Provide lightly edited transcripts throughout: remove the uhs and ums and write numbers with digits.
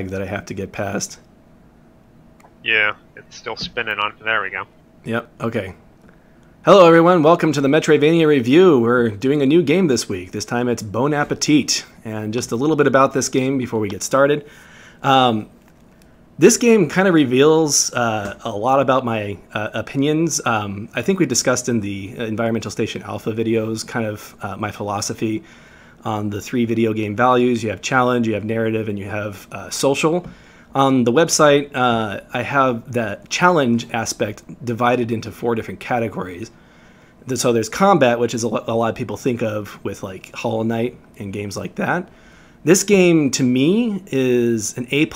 that I have to get past. Yeah, it's still spinning on. There we go. Yep, okay. Hello everyone, welcome to the Metroidvania Review. We're doing a new game this week. This time it's Bon Appetit. And just a little bit about this game before we get started. This game kind of reveals a lot about my opinions. I think we discussed in the Environmental Station Alpha videos kind of my philosophy on the 3 video game values. You have challenge, you have narrative, and you have social. On the website, I have that challenge aspect divided into 4 different categories. So there's combat, which is a lot of people think of with like Hollow Knight and games like that. This game, to me, is an A+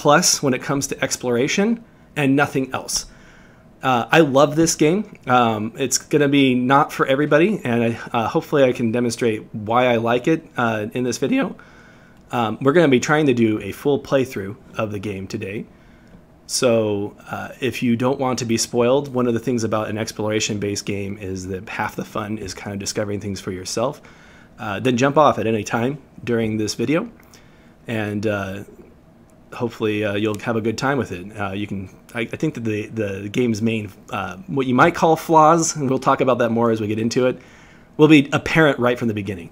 when it comes to exploration and nothing else. I love this game. It's going to be not for everybody, and hopefully I can demonstrate why I like it in this video. We're going to be trying to do a full playthrough of the game today. So if you don't want to be spoiled, one of the things about an exploration-based game is that half the fun is kind of discovering things for yourself. Then jump off at any time during this video, and hopefully you'll have a good time with it. I think that the game's main, what you might call flaws, and we'll talk about that more as we get into it, will be apparent right from the beginning.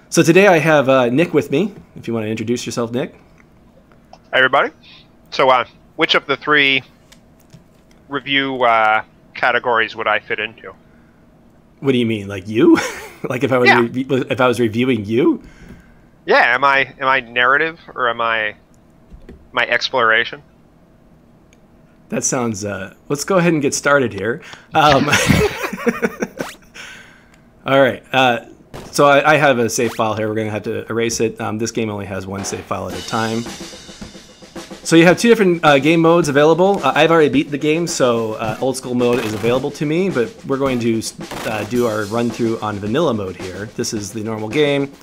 So today I have Nick with me. If you want to introduce yourself, Nick. Hi, everybody. So, which of the 3 review categories would I fit into? What do you mean, like you? Like if I was if I was reviewing you? Yeah. Am I narrative or am I exploration? That sounds. Let's go ahead and get started here. All right. So I have a save file here. We're going to have to erase it. This game only has 1 save file at a time. So you have 2 different game modes available. I've already beat the game, so old school mode is available to me, but we're going to do our run through on vanilla mode here. This is the normal game.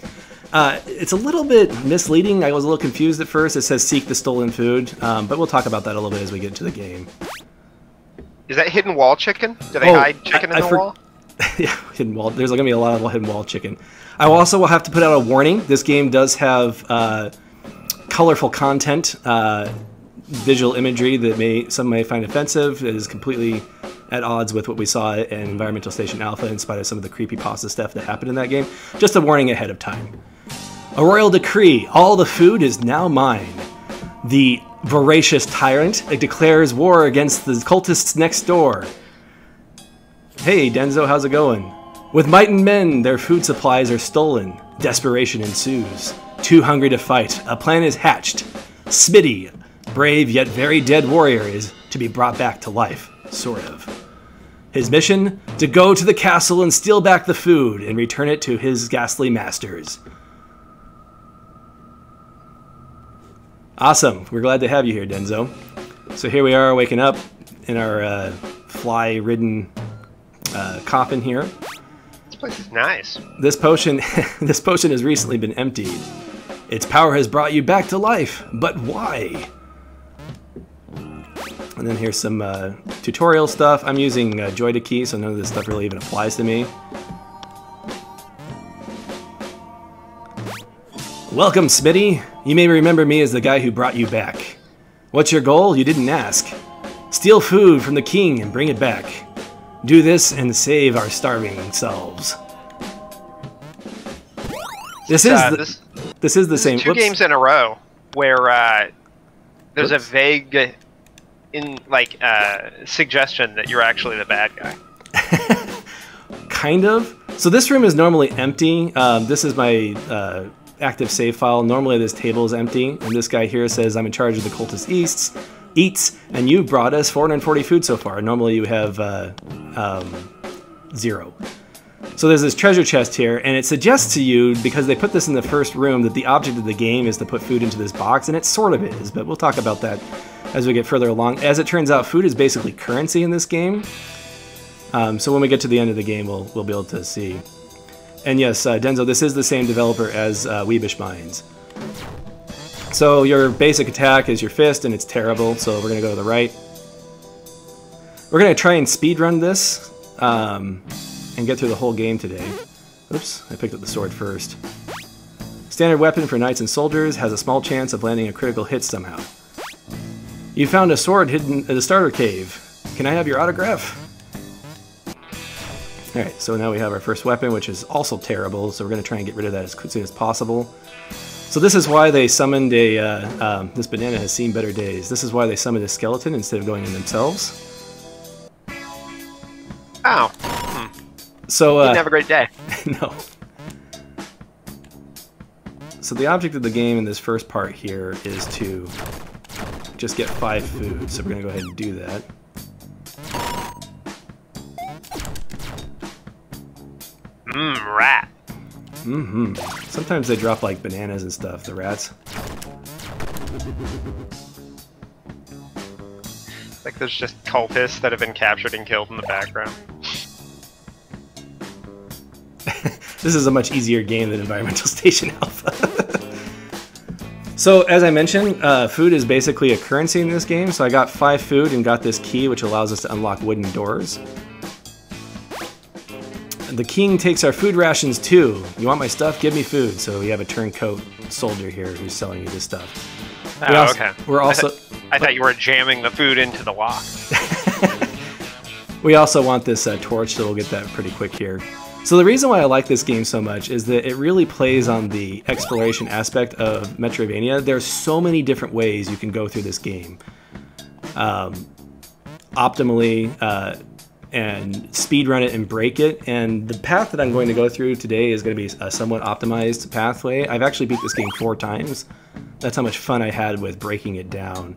It's a little bit misleading. I was a little confused at first. It says seek the stolen food, but we'll talk about that a little bit as we get into the game. Is that hidden wall chicken? Do they hide chicken in the wall? Yeah, hidden wall. There's going to be a lot of hidden wall chicken. I also will have to put out a warning. This game does have colorful content, visual imagery that some may find offensive. It is completely at odds with what we saw in Environmental Station Alpha in spite of some of the creepypasta stuff that happened in that game. Just a warning ahead of time. A royal decree. All the food is now mine. The voracious tyrant declares war against the cultists next door. Hey, Denzo, how's it going? With might and men, their food supplies are stolen. Desperation ensues. Too hungry to fight, a plan is hatched. Smitty, brave yet very dead warrior, is to be brought back to life, sort of. His mission? To go to the castle and steal back the food and return it to his ghastly masters. Awesome, we're glad to have you here, Denzo. So here we are, waking up in our fly-ridden coffin here. This place is nice. This potion has recently been emptied. Its power has brought you back to life, but why? And then here's some tutorial stuff. I'm using JoyToKey, so none of this stuff really even applies to me. Welcome, Smitty. You may remember me as the guy who brought you back. What's your goal? You didn't ask. Steal food from the king and bring it back. Do this and save our starving selves. This is the same. 2 games in a row where there's a vague suggestion that you're actually the bad guy. Kind of. So this room is normally empty. This is my active save file. Normally this table is empty, and this guy here says I'm in charge of the cultist eats, and you've brought us 440 food so far. Normally you have 0. So there's this treasure chest here, and it suggests to you, because they put this in the first room, that the object of the game is to put food into this box, and it sort of is, but we'll talk about that as we get further along. As it turns out, food is basically currency in this game. So when we get to the end of the game, we'll be able to see. And yes, Denzo, this is the same developer as Weebish Minds. So your basic attack is your fist, and it's terrible, so we're going to go to the right. We're going to try and speedrun this and get through the whole game today. Oops, I picked up the sword first. Standard weapon for knights and soldiers, has a small chance of landing a critical hit somehow. You found a sword hidden in the starter cave. Can I have your autograph? Alright, so now we have our first weapon, which is also terrible, so we're going to try and get rid of that as soon as possible. So this is why they summoned a... this banana has seen better days. This is why they summoned a skeleton instead of going in themselves. Oh. So, didn't have a great day. No. So the object of the game in this first part here is to just get 5 food, so we're going to go ahead and do that. Rat. Mm-hmm. Sometimes they drop like bananas and stuff, the rats. Like there's just cultists that have been captured and killed in the background. This is a much easier game than Environmental Station Alpha. So, as I mentioned, food is basically a currency in this game, so I got 5 food and got this key, which allows us to unlock wooden doors. The king takes our food rations too. You want my stuff? Give me food. So we have a turncoat soldier here who's selling you this stuff. Okay. We're also... I thought you were jamming the food into the lock. We also want this torch, so we'll get that pretty quick here. So the reason why I like this game so much is that it really plays on the exploration aspect of Metroidvania. There's so many different ways you can go through this game. Optimally, and speedrun it and break it. And the path that I'm going to go through today is going to be a somewhat optimized pathway. I've actually beat this game 4 times. That's how much fun I had with breaking it down.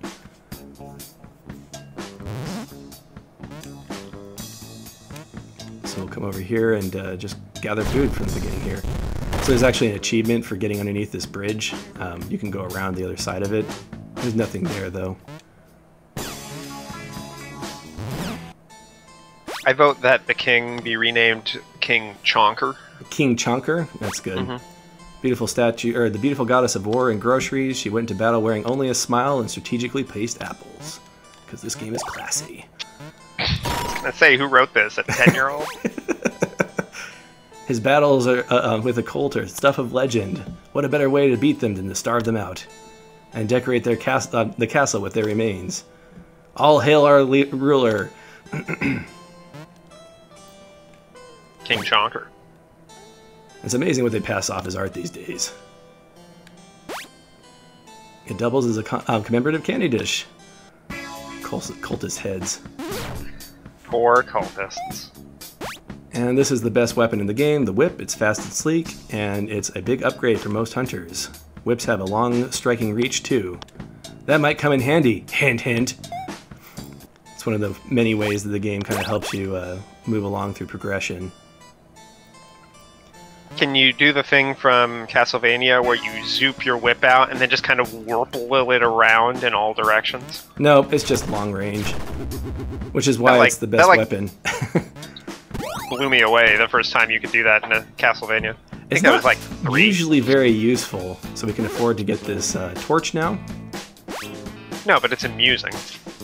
So we'll come over here and just gather food from the beginning here. So there's actually an achievement for getting underneath this bridge. You can go around the other side of it. There's nothing there though. I vote that the king be renamed King Chonker. King Chonker? That's good. Beautiful statue, or the beautiful goddess of war and groceries. She went into battle wearing only a smile and strategically placed apples. Because this game is classy. Let's say, who wrote this? A 10-year-old? His battles are, with a colt are stuff of legend. What a better way to beat them than to starve them out. And decorate their the castle with their remains. All hail our ruler. King Chonker. It's amazing what they pass off as art these days. It doubles as a commemorative candy dish. Cultist heads. Poor cultists. And this is the best weapon in the game, the whip. It's fast and sleek, and it's a big upgrade for most hunters. Whips have a long striking reach too. That might come in handy. Hint, hint. It's one of the many ways that the game kind of helps you move along through progression. Can you do the thing from Castlevania where you zoop your whip out and then just kind of whirple it around in all directions? No, it's just long range. Which is why it's the best weapon. Blew me away the first time you could do that in a Castlevania. I think that was like 3. Usually very useful, so we can afford to get this torch now. No, but it's amusing.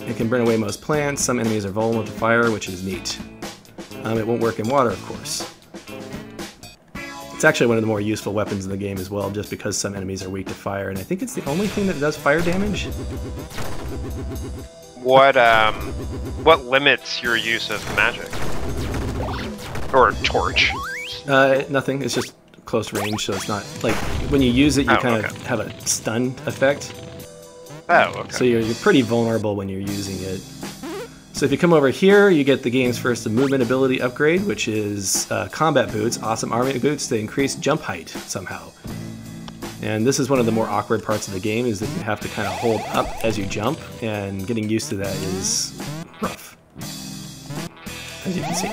It can burn away most plants. Some enemies are vulnerable to fire, which is neat. It won't work in water, of course. It's actually one of the more useful weapons in the game as well, just because some enemies are weak to fire, and I think it's the only thing that does fire damage. What limits your use of magic? Or torch? Nothing. It's just close range, so it's not like when you use it, you kind of have a stun effect. Oh, okay. So you're pretty vulnerable when you're using it. So if you come over here, you get the game's first movement ability upgrade, which is combat boots, awesome army boots. They increase jump height somehow. And this is one of the more awkward parts of the game, is that you have to kind of hold up as you jump, and getting used to that is rough, as you can see.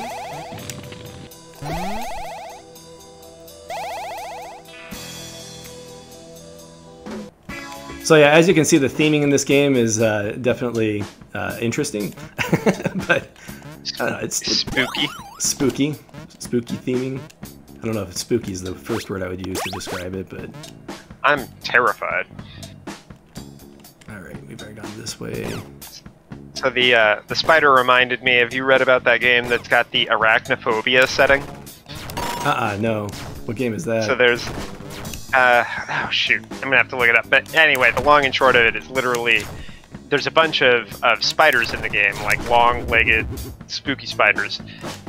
So yeah, as you can see, the theming in this game is definitely interesting, but I don't know, it's spooky. Spooky theming. I don't know if spooky is the first word I would use to describe it, but I'm terrified. All right, we've already gone this way. So the spider reminded me. Have you read about that game that's got the arachnophobia setting? No. What game is that? So there's oh shoot, I'm gonna have to look it up. But anyway, the long and short of it is literally there's a bunch of spiders in the game, like long-legged, spooky spiders.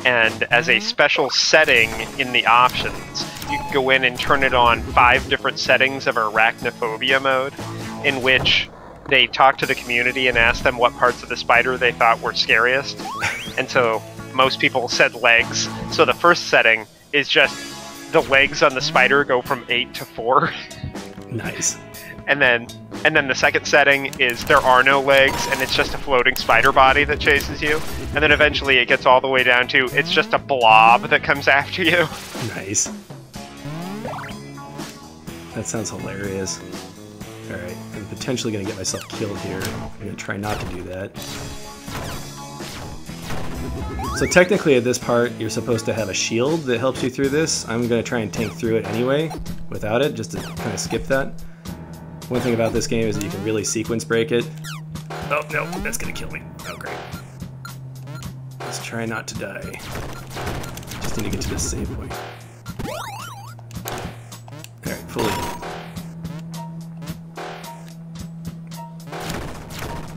And as a special setting in the options, you can go in and turn it on 5 different settings of arachnophobia mode, in which they talk to the community and ask them what parts of the spider they thought were scariest. And so most people said legs. So the first setting is just the legs on the spider go from 8 to 4. Nice. And then the second setting is there are no legs, and it's just a floating spider body that chases you. And then eventually it gets all the way down to it's just a blob that comes after you. Nice. That sounds hilarious. Alright, I'm potentially going to get myself killed here. I'm going to try not to do that. So technically at this part, you're supposed to have a shield that helps you through this. I'm going to try and tank through it anyway, without it, just to kind of skip that. One thing about this game is that you can really sequence break it. Oh, no, that's going to kill me. Oh, great. Let's try not to die. Just need to get to this save point. Alright, fully healed.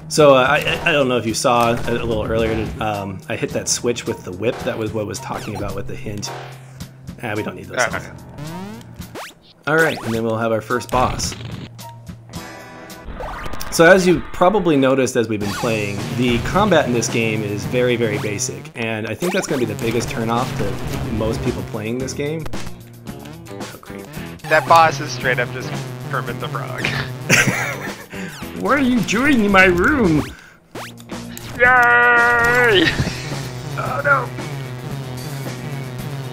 So I don't know if you saw a little earlier, I hit that switch with the whip. That was what I was talking about with the hint. We don't need those things. Alright, and then we'll have our first boss. So as you probably noticed as we've been playing, the combat in this game is very, very basic. And I think that's going to be the biggest turnoff to most people playing this game. Oh, great. That boss is straight up just Kermit the Frog. Why are you joining my room? Yay! Oh no!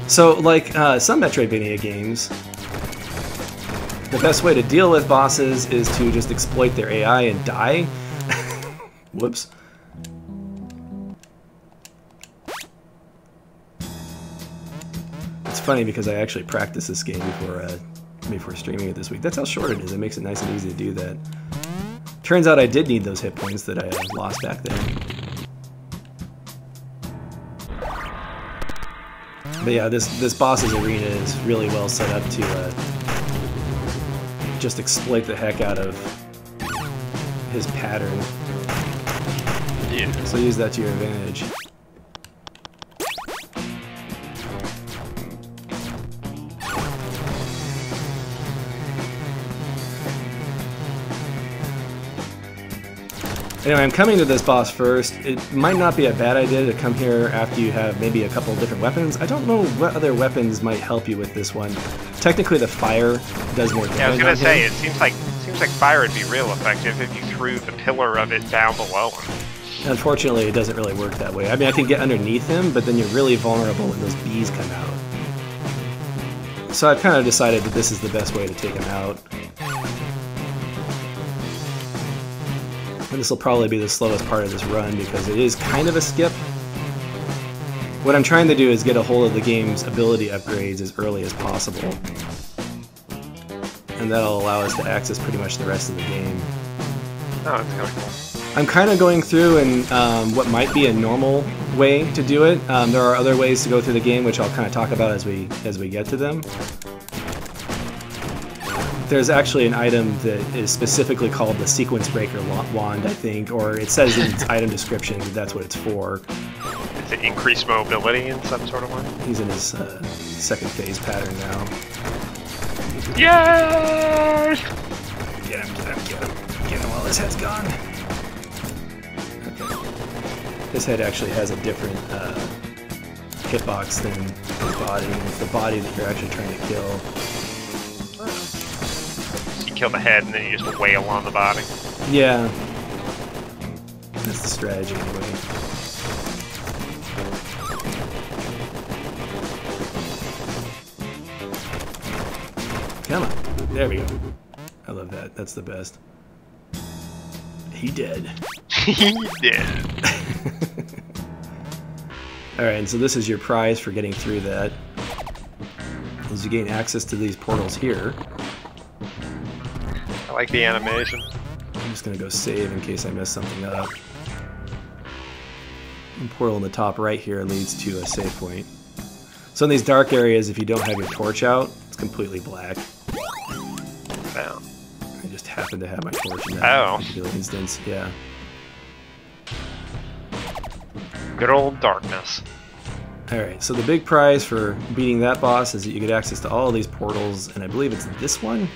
So, like some Metroidvania games, the best way to deal with bosses is to just exploit their AI and die. Whoops. It's funny because I actually practiced this game before streaming it this week. That's how short it is. It makes it nice and easy to do that. Turns out I did need those hit points that I lost back then. But yeah, this boss's arena is really well set up to just exploit the heck out of his pattern. Yeah. So use that to your advantage. Anyway, I'm coming to this boss first. It might not be a bad idea to come here after you have maybe a couple of different weapons. I don't know what other weapons might help you with this one. Technically, the fire does more damage. Yeah, I was gonna say it seems like fire would be real effective if you threw the pillar of it down below him. Unfortunately, it doesn't really work that way. I mean, I can get underneath him, but then you're really vulnerable when those bees come out. So I've kind of decided that this is the best way to take him out. And this will probably be the slowest part of this run because it is kind of a skip. What I'm trying to do is get a hold of the game's ability upgrades as early as possible. And that'll allow us to access pretty much the rest of the game. Oh, that's kind of cool. I'm kind of going through and what might be a normal way to do it. There are other ways to go through the game, which I'll kind of talk about as we get to them. There's actually an item that is specifically called the Sequence Breaker Wand, I think, or it says in its item description that that's what it's for. Is it increased mobility in some sort of way? He's in his second phase pattern now. Yay! Get him, get him, get him. Get him while his head's gone. Okay. His head actually has a different hitbox than the body. It's the body that you're actually trying to kill. Kill the head and then you just wail on the body. Yeah. That's the strategy anyway. Come on. There we go. I love that. That's the best. He dead. He dead. Alright, and so this is your prize for getting through that. As you gain access to these portals here. I like the animation. I'm just gonna go save in case I mess something up. The portal in the top right here leads to a save point. So in these dark areas, if you don't have your torch out, it's completely black. Wow. I just happen to have my torch in that particular instance, yeah. Good old darkness. Alright, so the big prize for beating that boss is that you get access to all of these portals, and I believe it's this one?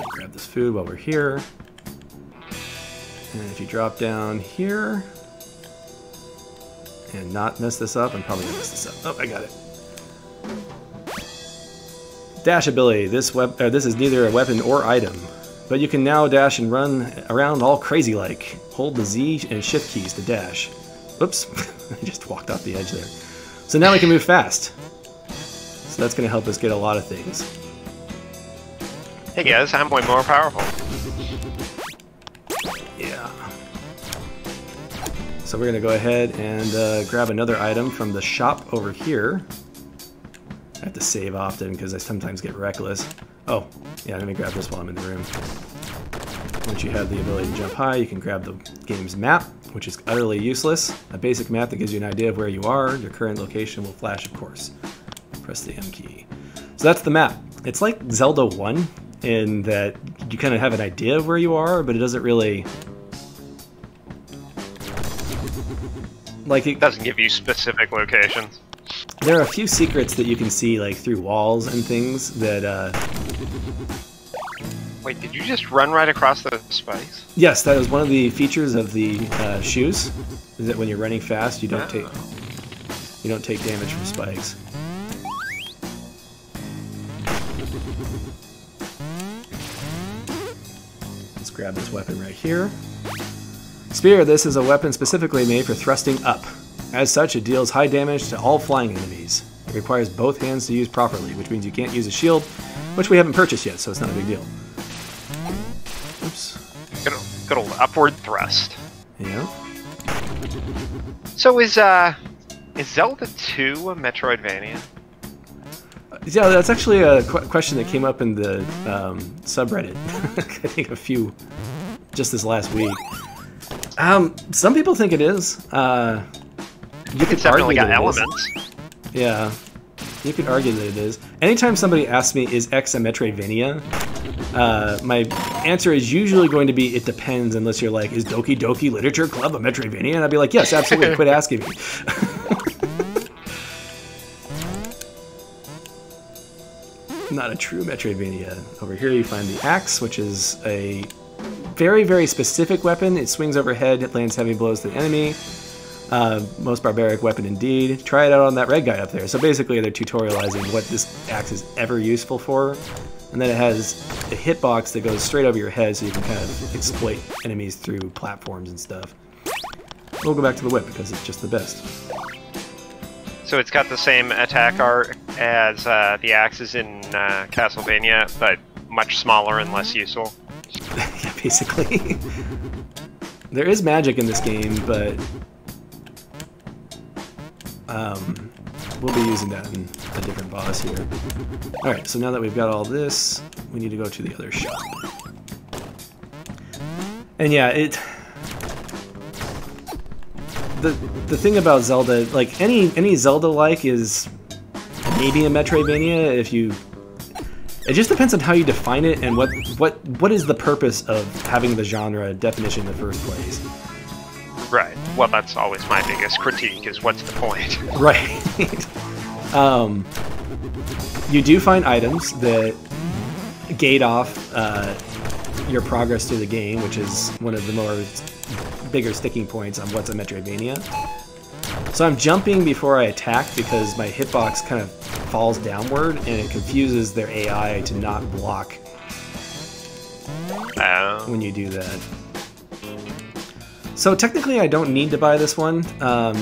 Grab this food while we're here. And if you drop down here, and not mess this up, I'm probably gonna mess this up. Oh, I got it. Dash ability. This is neither a weapon or item, but you can now dash and run around all crazy-like. Hold the Z and Shift keys to dash. Oops, I just walked off the edge there. So now we can move fast. So that's going to help us get a lot of things. Hey guys, I'm way more powerful. Yeah. So we're going to go ahead and grab another item from the shop over here. I have to save often because I sometimes get reckless. Oh, yeah, let me grab this while I'm in the room. Once you have the ability to jump high, you can grab the game's map, which is utterly useless. A basic map that gives you an idea of where you are. Your current location will flash, of course. Press the M key. So that's the map. It's like Zelda 1 in that you kind of have an idea of where you are, but it doesn't really... Like it doesn't give you specific locations. There are a few secrets that you can see like through walls and things that Wait, did you just run right across the spikes? Yes, that was one of the features of the shoes. Is that when you're running fast, you don't take damage from spikes. Let's grab this weapon right here. Spear. This is a weapon specifically made for thrusting up. As such, it deals high damage to all flying enemies. It requires both hands to use properly, which means you can't use a shield, which we haven't purchased yet, so it's not a big deal. Oops. Good old upward thrust. Yeah. So is Zelda 2 a Metroidvania? Yeah, that's actually a question that came up in the subreddit. I think just this last week. Some people think it is. You could definitely argue got elements. Yeah, you could argue that it is. Anytime somebody asks me, is X a Metroidvania? My answer is usually going to be, it depends, unless you're like, is Doki Doki Literature Club a Metroidvania? And I'd be like, yes, absolutely, quit asking me. Not a true Metroidvania. Over here you find the axe, which is a very, very specific weapon. It swings overhead, it lands heavy blows to the enemy. Most barbaric weapon indeed. Try it out on that red guy up there. So basically they're tutorializing what this axe is ever useful for. And then it has a hitbox that goes straight over your head so you can kind of exploit enemies through platforms and stuff. We'll go back to the whip because it's just the best. So it's got the same attack art as the axes in Castlevania, but much smaller and less useful. Yeah, basically. There is magic in this game, but we'll be using that in a different boss here. Alright, so now that we've got all this, we need to go to the other shop. And yeah, the thing about Zelda, like any Zelda-like is maybe a Metroidvania if you... It just depends on how you define it and what is the purpose of having the genre definition in the first place. Right. Well, that's always my biggest critique, is what's the point? Right. You do find items that gate off your progress through the game, which is one of the bigger sticking points on what's a Metroidvania. So I'm jumping before I attack because my hitbox kind of falls downward and it confuses their AI to not block when you do that. So technically I don't need to buy this one,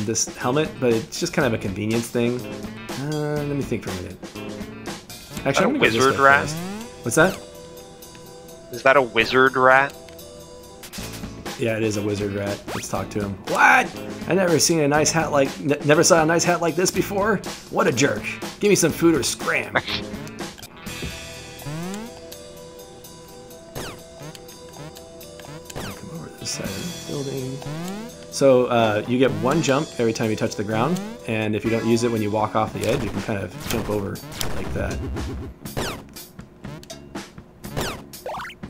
this helmet, but it's just kind of a convenience thing. Let me think for a minute. Actually, I'm gonna wizard rat? First. What's that? Is that a wizard rat? Yeah, it is a wizard rat. Let's talk to him. What? I never never saw a nice hat like this before. What a jerk! Give me some food or scram. Come over to this side of the building. So you get one jump every time you touch the ground, and if you don't use it when you walk off the edge, you can kind of jump over like that.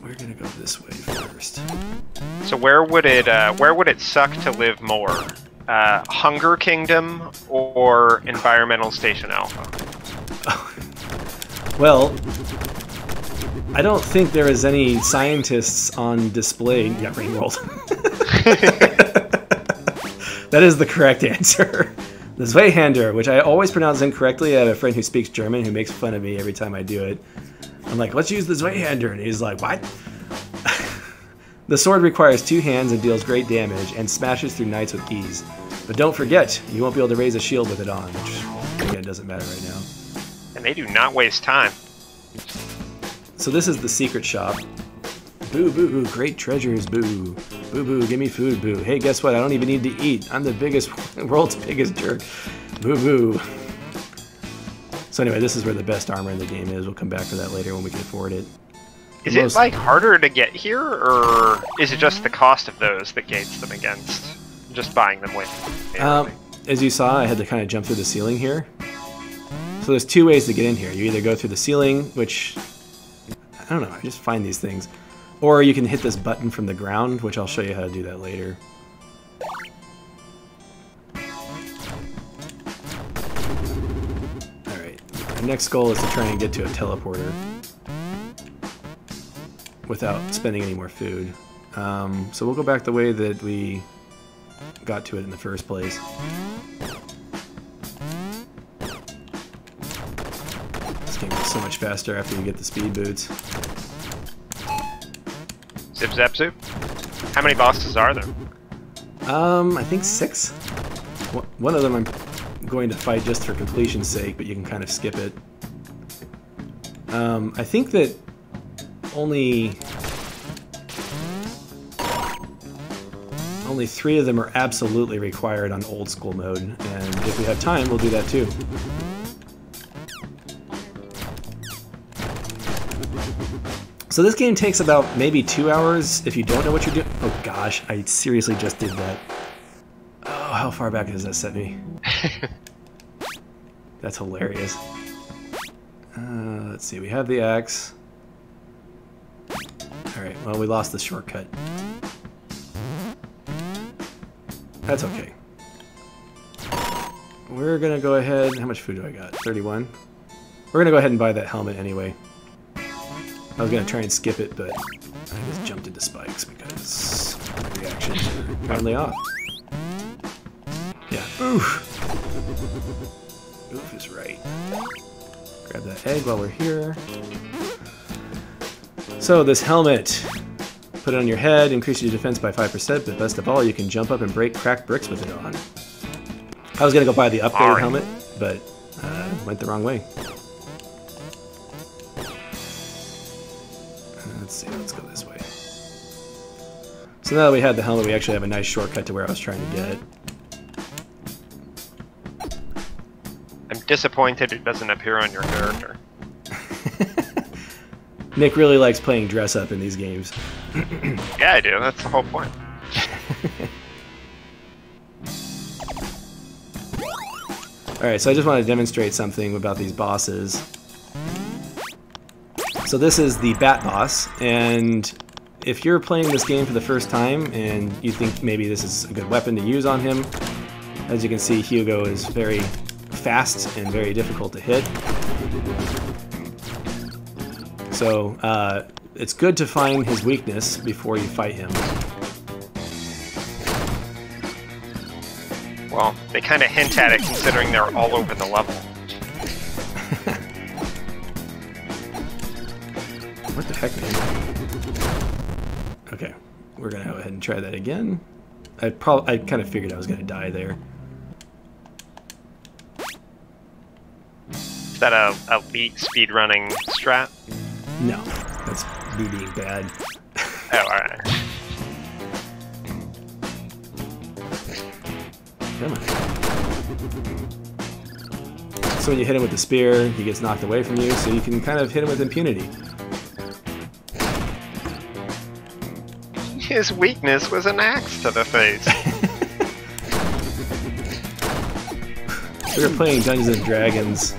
Where gonna go this way first. So where would it suck to live more? Hunger Kingdom or Environmental Station Alpha? Well, I don't think there is any scientists on display. Yeah, Rain World. That is the correct answer. The Zweihander, which I always pronounce incorrectly. I have a friend who speaks German who makes fun of me every time I do it. I'm like, let's use the Zweihander, and he's like, what? The sword requires 2 hands and deals great damage and smashes through knights with ease. But don't forget, you won't be able to raise a shield with it on, which again doesn't matter right now. And they do not waste time. So this is the secret shop. Boo boo, great treasures, boo. Boo boo, give me food, boo. Hey, guess what? I don't even need to eat. I'm the world's biggest jerk. Boo boo. So anyway, this is where the best armor in the game is. We'll come back to that later when we can afford it. Is it like harder to get here, or is it just the cost of those that gates them against just buying them later? As you saw, I had to kind of jump through the ceiling here. So there's 2 ways to get in here. You either go through the ceiling, which, I don't know, I just find these things. Or you can hit this button from the ground, which I'll show you how to do that later. Alright, our next goal is to try and get to a teleporter without spending any more food. So we'll go back the way that we got to it in the first place. This game is so much faster after you get the speed boots. Zip Zap Zoop? How many bosses are there? I think 6. One of them I'm going to fight just for completion's sake, but you can kind of skip it. I think that only 3 of them are absolutely required on old school mode, and if we have time, we'll do that too. So this game takes about maybe 2 hours if you don't know what you're doing. Oh gosh, I seriously just did that. Oh, how far back does that set me? That's hilarious. Let's see, we have the axe. Alright, well, we lost the shortcut. That's okay. We're gonna go ahead... How much food do I got? 31? We're gonna go ahead and buy that helmet anyway. I was gonna try and skip it, but I just jumped into spikes because my reactions are apparently off. Yeah, oof! Oof is right. Grab that egg while we're here. So this helmet, put it on your head, increases your defense by 5%, but best of all, you can jump up and break cracked bricks with it on. I was gonna go buy the upgraded helmet, but went the wrong way. Let's see, let's go this way. So now that we had the helmet, we actually have a nice shortcut to where I was trying to get it. I'm disappointed it doesn't appear on your character. Nick really likes playing dress up in these games. Yeah, I do. That's the whole point. Alright, so I just want to demonstrate something about these bosses. So this is the Bat Boss, and if you're playing this game for the first time and you think maybe this is a good weapon to use on him, as you can see, Hugo is very fast and very difficult to hit. So it's good to find his weakness before you fight him. Well, they kind of hint at it considering they're all over the level. What the heck, man? Okay, we're gonna go ahead and try that again. I kind of figured I was gonna die there. Is that a elite speedrunning strat? No, that's me being bad. Oh, alright. Come on. So when you hit him with the spear, he gets knocked away from you, so you can kind of hit him with impunity. His weakness was an axe to the face. We were playing Dungeons & Dragons,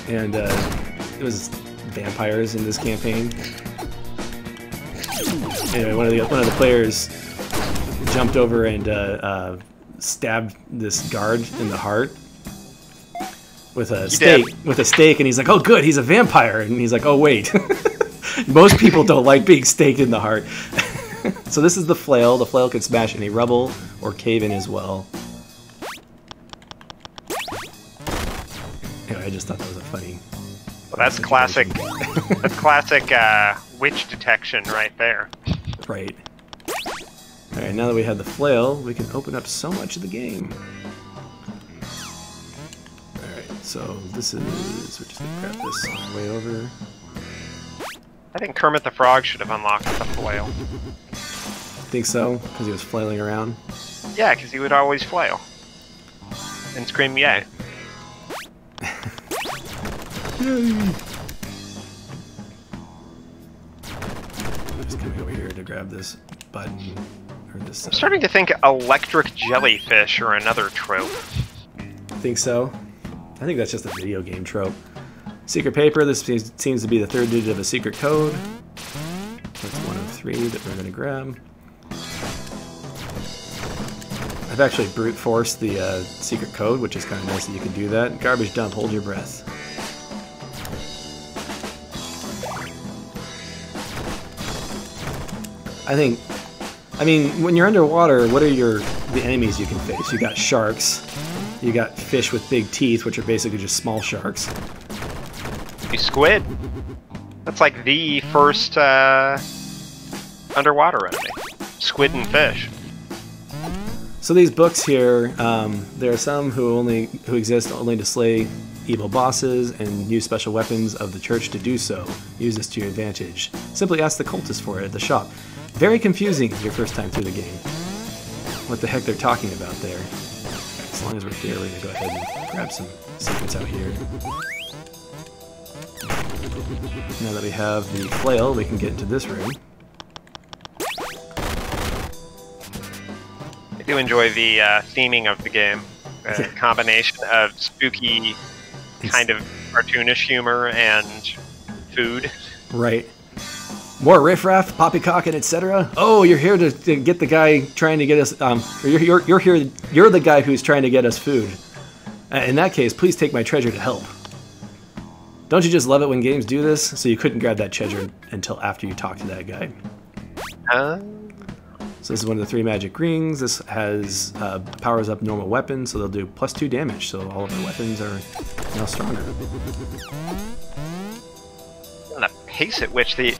and it was vampires in this campaign. Anyway, one of the players jumped over and stabbed this guard in the heart with a stake, and he's like, "Oh, good, he's a vampire." And he's like, "Oh, wait, most people don't like being staked in the heart." So this is the flail. The flail can smash any rubble or cave in as well. Anyway, I just thought that was a funny. Well, that's classic. That's classic witch detection right there. Right. All right. Now that we have the flail, we can open up so much of the game. All right. So this is. We're just gonna grab this on our way over. I think Kermit the Frog should have unlocked the flail. Think so? Because he was flailing around? Yeah, because he would always flail. And scream, yay. Yay! Just coming over here to grab this button. Or this, I'm starting to think electric jellyfish or another trope. Think so? I think that's just a video game trope. Secret paper, this seems to be the third digit of a secret code. That's one of 3 that we're going to grab. I've actually brute forced the secret code, which is kind of nice that you can do that. Garbage dump, hold your breath. I mean, when you're underwater, what are the enemies you can face? You got sharks, you got fish with big teeth, which are basically just small sharks. Squid. That's like the first underwater enemy. Squid and fish. So these books here, there are some who exist only to slay evil bosses and use special weapons of the church to do so. Use this to your advantage. Simply ask the cultists for it at the shop. Very confusing your first time through the game. What the heck they're talking about there. As long as we're here, we're going to go ahead and grab some secrets out here. Now that we have the flail, we can get into this room. I do enjoy the theming of the game. A combination of spooky, kind of cartoonish humor and food. Right. More riffraff, poppycock, and etc. Oh, you're here to get the guy trying to get us. You're here. You're the guy who's trying to get us food. In that case, please take my treasure to help. Don't you just love it when games do this? So you couldn't grab that treasure until after you talk to that guy. So this is one of the 3 magic rings. This has powers up normal weapons, so they'll do +2 damage. So all of our weapons are now stronger. And the pace at which they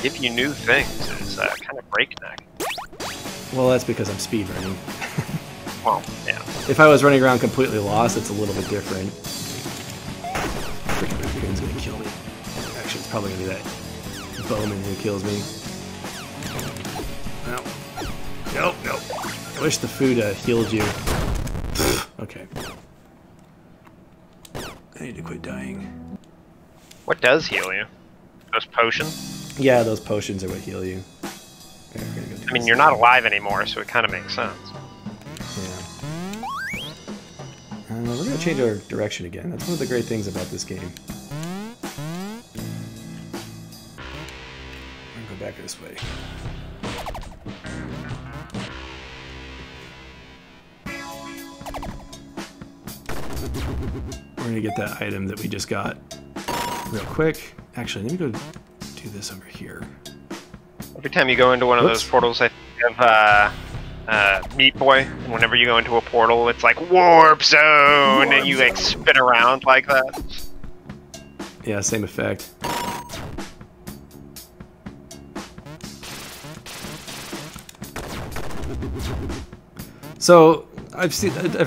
give you new things is kind of breakneck. Well, that's because I'm speedrunning. Well, yeah. If I was running around completely lost, it's a little bit different. Freaking raccoon's gonna kill me. Actually, it's probably gonna be that bowman who kills me. No. Nope, nope. I wish the food healed you. Okay. I need to quit dying. What does heal you? Those potions? Yeah, those potions are what heal you. Okay, we're gonna go I mean, you're not alive anymore, so it kind of makes sense. Yeah. We're gonna change our direction again. That's one of the great things about this game. I'm gonna go back this way. We're gonna get that item that we just got real quick. Actually, let me go do this over here. Every time you go into one of those portals, I think of Meat Boy, and whenever you go into a portal, it's like warp zone, and you like spin around like that. Yeah, same effect. So I've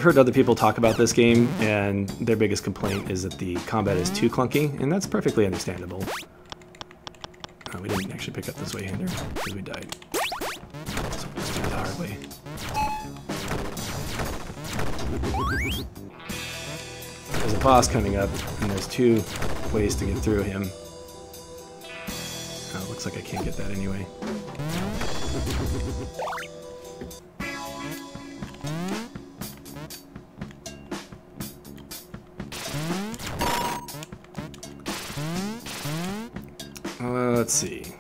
heard other people talk about this game, and their biggest complaint is that the combat is too clunky, and that's perfectly understandable. We didn't actually pick up this way hander because we died. So we'll just do it the hard way. There's a boss coming up, and there's 2 ways to get through him. Oh, looks like I can't get that anyway. Let's see.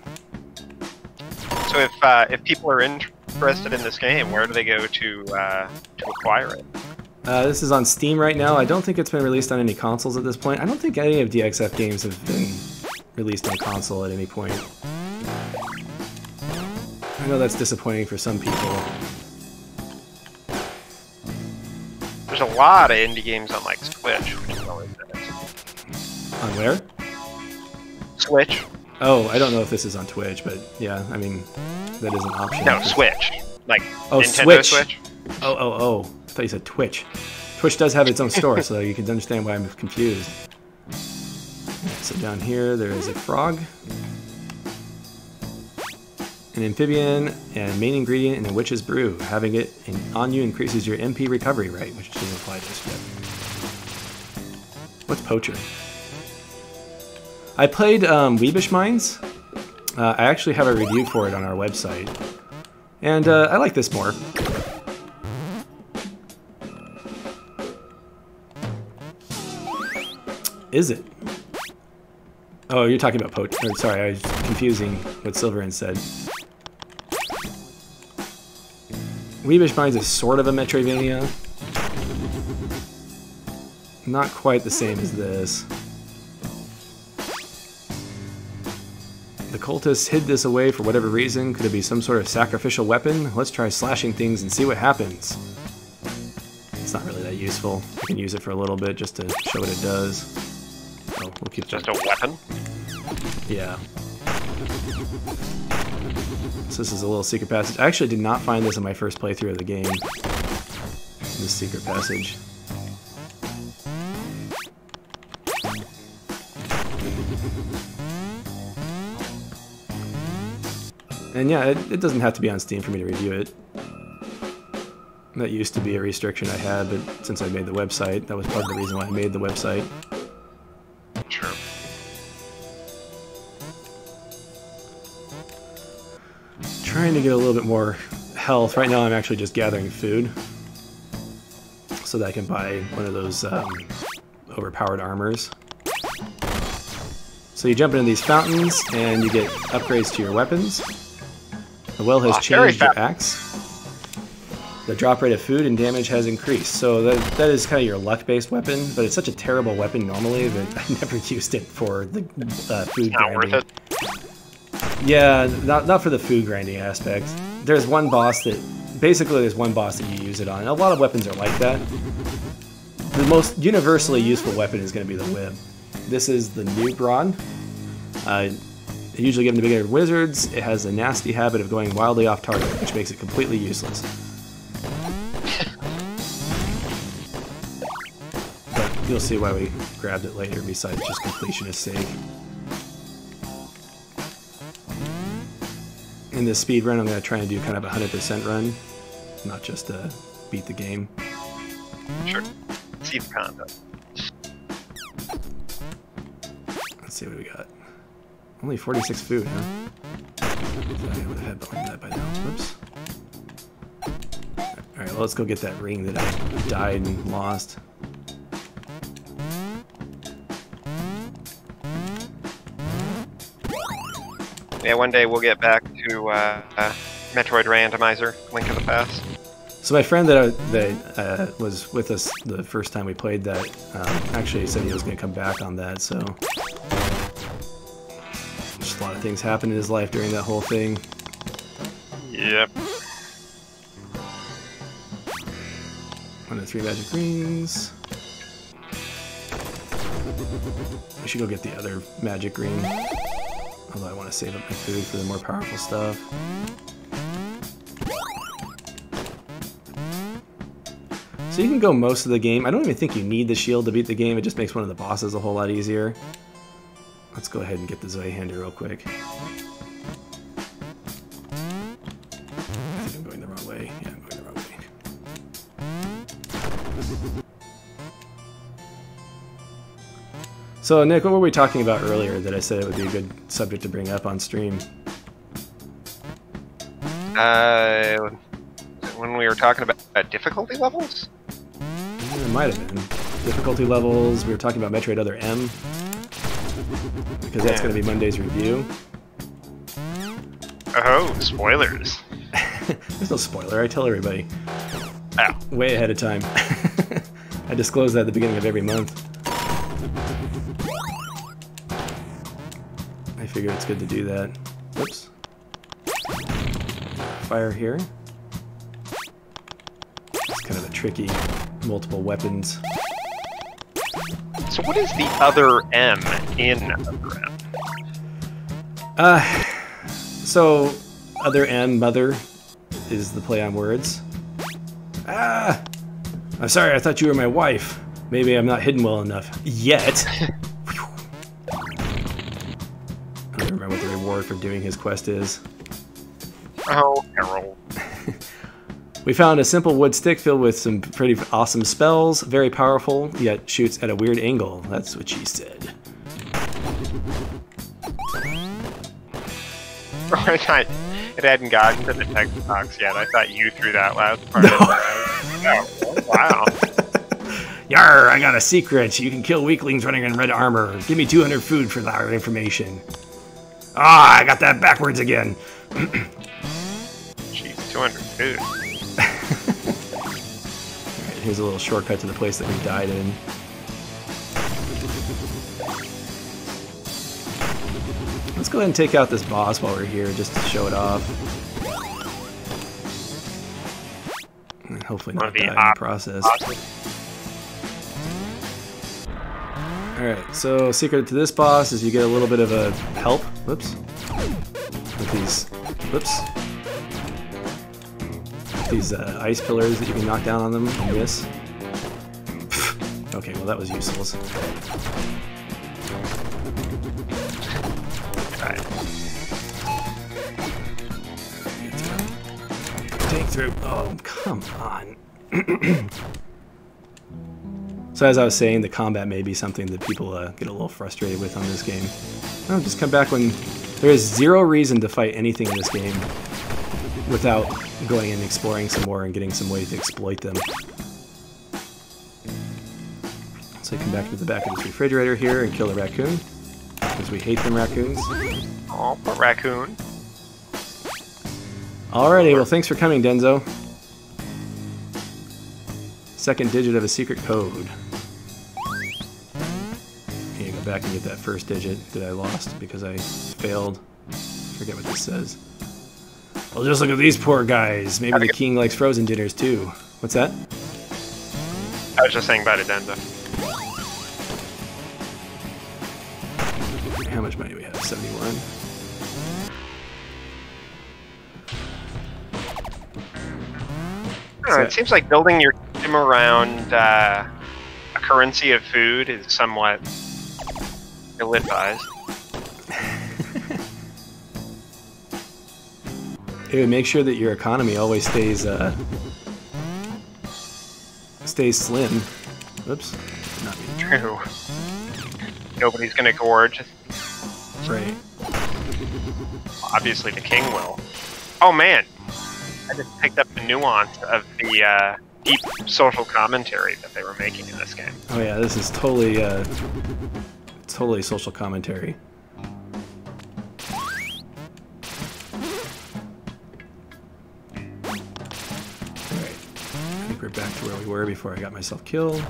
So if people are interested in this game, where do they go to acquire it? This is on Steam right now. I don't think it's been released on any consoles at this point. I don't think any of DXF games have been released on console at any point. I know that's disappointing for some people. There's a lot of indie games on like Switch, which is always nice. On where? Switch. Oh, I don't know if this is on Twitch, but yeah, I mean, that is an option. No, Switch. Like Switch. Nintendo Switch. Oh. I thought you said Twitch. Twitch does have its own store, so you can understand why I'm confused. So down here, there is a frog, an amphibian, and main ingredient in a witch's brew. Having it on you increases your MP recovery rate, which doesn't apply to this yet. What's poacher? I played Weebish Mines. I actually have a review for it on our website. And I like this more. Is it? Oh, you're talking about poacher. Sorry, I was confusing what Silverin said. Weebish Mines is sort of a Metroidvania. Not quite the same as this. The cultists hid this away for whatever reason. Could it be some sort of sacrificial weapon? Let's try slashing things and see what happens. It's not really that useful. I can use it for a little bit just to show what it does. Oh, we'll keep just a weapon? Yeah. So this is a little secret passage. I actually did not find this in my first playthrough of the game. This secret passage. And yeah, it doesn't have to be on Steam for me to review it. That used to be a restriction I had, but since I made the website, that was part of the reason why I made the website. Sure. Trying to get a little bit more health. Right now I'm actually just gathering food so that I can buy one of those overpowered armors. So you jump into these fountains and you get upgrades to your weapons. The well has changed your axe. The drop rate of food and damage has increased. So that is kind of your luck-based weapon, but it's such a terrible weapon normally that I never used it for the food grinding. Not worth it. Yeah, not for the food grinding aspect. There's one boss that you use it on. A lot of weapons are like that. The most universally useful weapon is going to be the whip. This is the Noob Rod. Usually given to beginner wizards, it has a nasty habit of going wildly off target, which makes it completely useless. But you'll see why we grabbed it later, besides just completionist sake. In this speed run, I'm going to try and do kind of a 100% run, not just beat the game. Sure. See the content. Let's see what we got. Only 46 food, huh? I would have had that by now. Whoops. Alright, well, let's go get that ring that I died and lost. Yeah, one day we'll get back to Metroid Randomizer, Link of the Past. So my friend that was with us the first time we played that actually said he was going to come back on that, so... Just a lot of things happened in his life during that whole thing. Yep. 1 of 3 magic rings. I should go get the other magic ring. Although I want to save up my food for the more powerful stuff. So you can go most of the game. I don't even think you need the shield to beat the game. It just makes one of the bosses a whole lot easier. Let's go ahead and get the Zweihander real quick. I think I'm going the wrong way. Yeah, I'm going the wrong way. So, Nick, what were we talking about earlier that I said it would be a good subject to bring up on stream? When we were talking about difficulty levels? It might have been. Difficulty levels, we were talking about Metroid Other M. Because that's going to be Monday's review. Oh, spoilers. There's no spoiler, I tell everybody. Oh. Way ahead of time. I disclose that at the beginning of every month. I figure it's good to do that. Whoops. Fire here. It's kind of a tricky multiple weapons. So what is the other M in other M? So other M, mother, is the play on words. Ah! I'm sorry, I thought you were my wife. Maybe I'm not hidden well enough. Yet. I don't remember what the reward for doing his quest is. Oh, Harold. We found a simple wood stick filled with some pretty awesome spells. Very powerful, yet shoots at a weird angle. That's what she said. It hadn't gotten to the text box yet. I thought you threw that last part. Oh, wow. Yarr, I got a secret. You can kill weaklings running in red armor. Give me 200 food for that information. Ah, I got that backwards again. Jeez, 200 food. Alright, here's a little shortcut to the place that we died in. Let's go ahead and take out this boss while we're here, just to show it off. And hopefully not die in the process. Alright, so secret to this boss is you get a little bit of a help. Whoops. With these. Whoops. These ice pillars that you can knock down on them and miss. Okay, well that was useless. Take through. Oh, come on. So as I was saying, the combat may be something that people get a little frustrated with on this game. Oh, just come back when there is zero reason to fight anything in this game without going and exploring some more and getting some ways to exploit them. So come back to the back of this refrigerator here and kill the raccoon, because we hate them raccoons. Oh, poor raccoon. Alrighty, well thanks for coming, Denzo. Second digit of a secret code. Can you go back and get that first digit that I lost because I failed? Forget what this says. Well, just look at these poor guys. Maybe the king likes frozen dinners too. What's that? I was just saying bye to Denzo. How much money do we have? 71. I don't know, it seems like building your team around a currency of food is somewhat ill-advised. It would make sure that your economy always stays slim. Oops, not me. True. Nobody's gonna gorge. Right. Obviously, the king will. Oh man, I just picked up the nuance of the deep social commentary that they were making in this game. Oh yeah, this is totally totally social commentary. Alright, I think we're back to where we were before I got myself killed.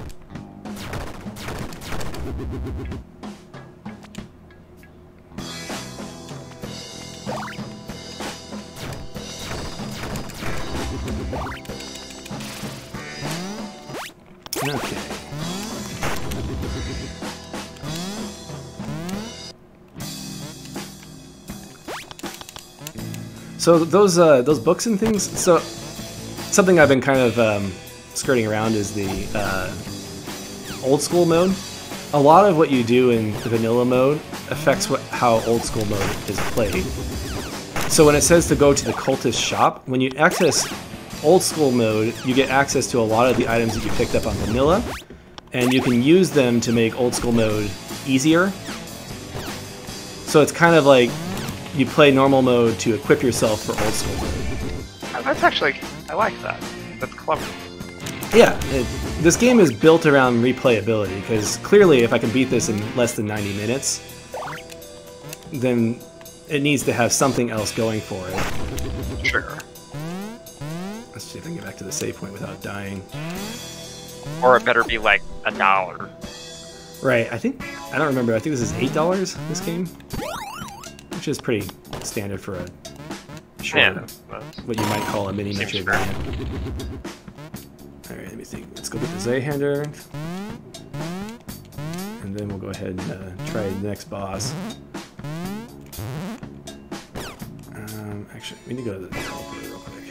Okay. So those books and things. So something I've been kind of skirting around is the old school mode. A lot of what you do in the vanilla mode affects how old school mode is played. So when it says to go to the cultist shop, when you access old school mode, you get access to a lot of the items that you picked up on vanilla, and you can use them to make old school mode easier. So it's kind of like you play normal mode to equip yourself for old school mode. That's actually, I like that. That's clever. Yeah, this game is built around replayability, because clearly if I can beat this in less than 90 minutes, then it needs to have something else going for it. Sure. Let's see if I can get back to the save point without dying. Or it better be like $1. Right, I don't remember, I think this is $8, this game? Which is pretty standard for a short, what you might call a mini Metroidvania. Alright, let me think. Let's go get the Zweihander. And then we'll go ahead and try the next boss. Actually, we need to go to the teleporter real quick.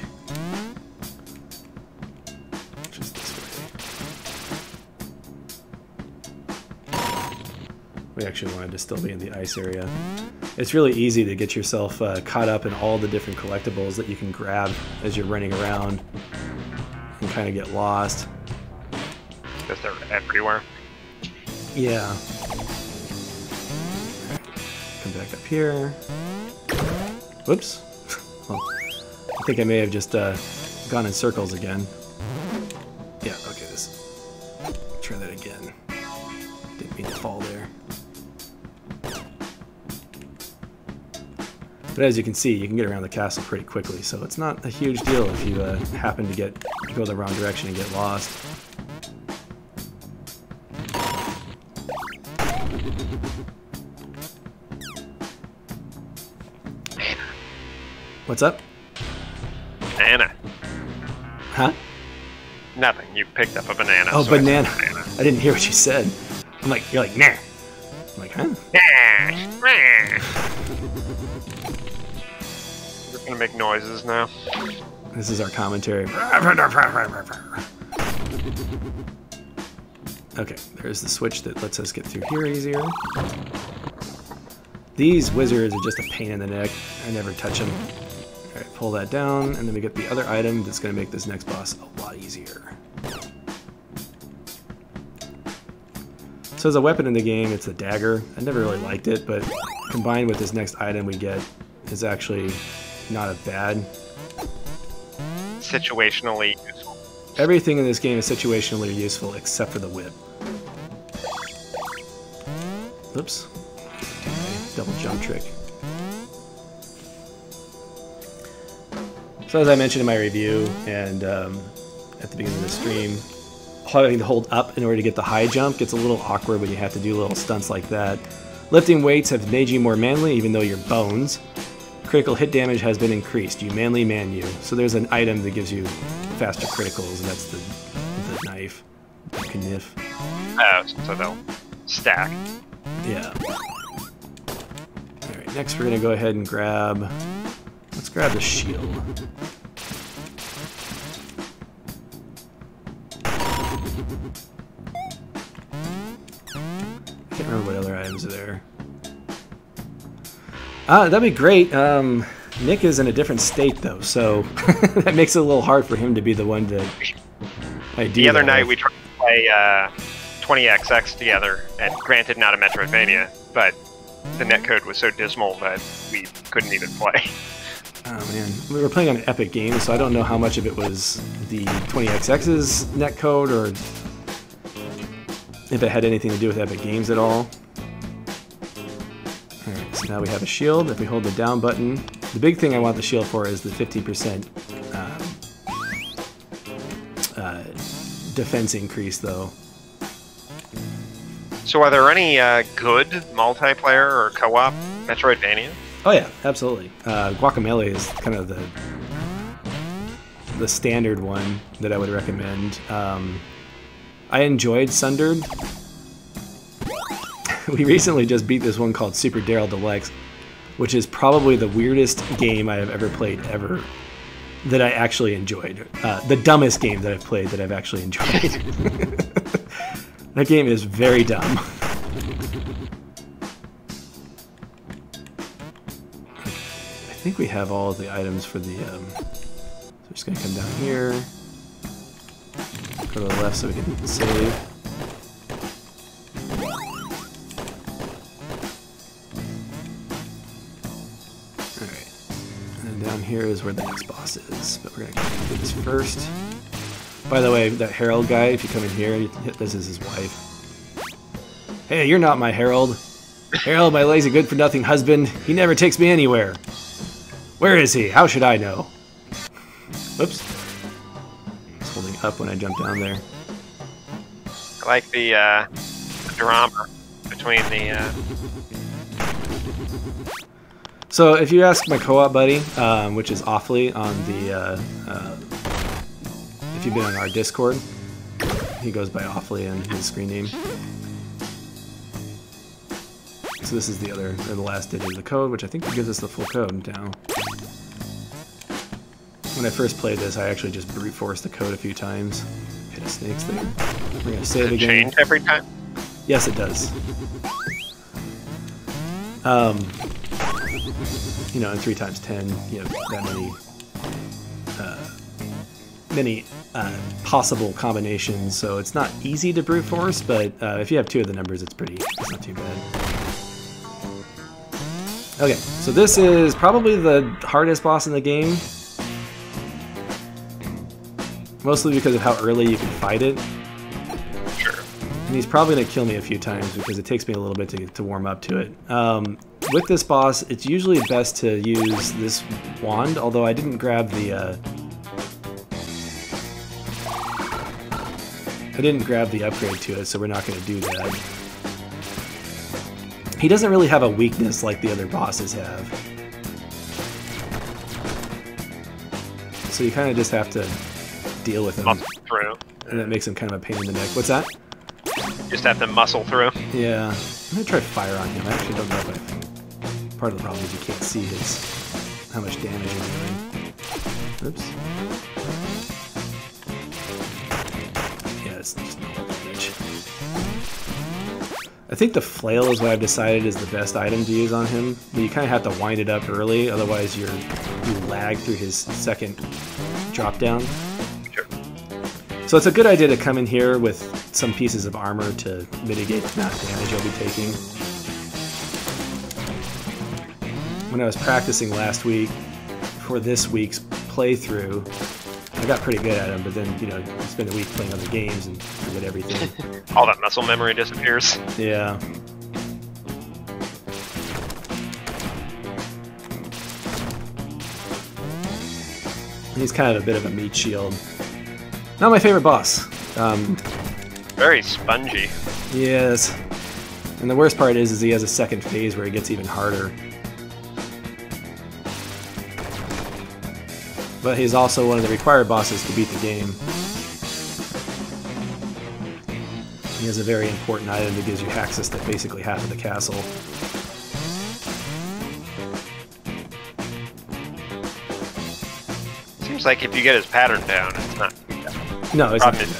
Just this way. We actually wanted to still be in the ice area. It's really easy to get yourself caught up in all the different collectibles that you can grab as you're running around and kind of get lost. Because they're everywhere. Yeah. Come back up here. Whoops. Well, I think I may have just gone in circles again. Yeah, okay, try that again. Didn't mean to fall there. But as you can see, you can get around the castle pretty quickly, so it's not a huge deal if you happen to go the wrong direction and get lost. What's up? Banana. Huh? Nothing. You picked up a banana. Oh, so banana. I didn't hear what you said. You're like, nah. I'm like, huh? We're gonna make noises now. This is our commentary. Okay, there's the switch that lets us get through here easier. These wizards are just a pain in the neck. I never touch them. Alright, pull that down, and then we get the other item that's going to make this next boss a lot easier. So as a weapon in the game, it's a dagger. I never really liked it, but combined with this next item we get is actually not as bad. Situationally useful. Everything in this game is situationally useful except for the whip. Oops. Double jump trick. So as I mentioned in my review and at the beginning of the stream, having to hold up in order to get the high jump gets a little awkward when you have to do little stunts like that. Lifting weights have made you more manly even though you're bones. Critical hit damage has been increased. You manly man you. So there's an item that gives you faster criticals, and that's the knife. The kniff. Oh, so they'll stack. Yeah. Alright, next we're going to go ahead and grab... Let's grab the shield. I can't remember what other items are there. That'd be great. Nick is in a different state, though, so that makes it a little hard for him to be the one to ID. The other night we tried to play 20XX together, and granted not a Metroidvania, but the netcode was so dismal that we couldn't even play. Oh man, we were playing on an Epic game, so I don't know how much of it was the 20XX's netcode or if it had anything to do with Epic Games at all. Alright, so now we have a shield. If we hold the down button, the big thing I want the shield for is the 50% defense increase, though. So are there any good multiplayer or co-op Metroidvania? Oh yeah, absolutely. Guacamelee is kind of the standard one that I would recommend. I enjoyed Sundered. We recently just beat this one called Super Daryl Deluxe, which is probably the weirdest game I have ever played ever that I actually enjoyed. The dumbest game that I've played that I've actually enjoyed. That game is very dumb. I think we have all of the items for the... so we're just going to come down here. Go to the left so we can save. Alright. And then down here is where the next boss is. But we're going to do this first. By the way, that Herald guy, if you come in here, this is his wife. Hey, you're not my Herald. Harold, my lazy good-for-nothing husband, he never takes me anywhere. Where is he? How should I know? Whoops. I was holding up when I jumped down there. I like the drama between the... So if you ask my co-op buddy, which is Awfully on the... if you've been on our Discord, he goes by Awfully in his screen name. So this is the last digit of the code, which I think gives us the full code now. When I first played this, I actually just brute forced the code a few times. Hit a snakes there. We're gonna save Does it again. change every time? Yes, it does. You know, in 3 times 10, you have that many possible combinations, so it's not easy to brute force, but if you have 2 of the numbers, it's not too bad. Okay, so this is probably the hardest boss in the game. Mostly because of how early you can fight it. Sure. And he's probably going to kill me a few times because it takes me a little bit to warm up to it. With this boss, it's usually best to use this wand, although I didn't grab the... upgrade to it, so we're not going to do that. He doesn't really have a weakness like the other bosses have. So you kind of just have to deal with him. Muscle through. And that makes him kind of a pain in the neck. What's that? Just have to muscle through. Yeah. I'm going to try fire on him. I actually don't know if I... Part of the problem is you can't see how much damage he's doing. Oops. Yeah, it's just normal damage. I think the flail is what I've decided is the best item to use on him. But you kind of have to wind it up early, otherwise you lag through his second drop down. Sure. So it's a good idea to come in here with some pieces of armor to mitigate the amount of damage you'll be taking. When I was practicing last week for this week's playthrough, I got pretty good at him, but then, you know, you spend a week playing other games and forget everything. All that muscle memory disappears. Yeah. He's kind of a bit of a meat shield. Not my favorite boss. Very spongy. Yes. And the worst part is he has a second phase where it gets even harder. But he's also one of the required bosses to beat the game. He has a very important item that gives you access to basically half of the castle. Seems like if you get his pattern down, it's not too bad. No, it's Problem not. is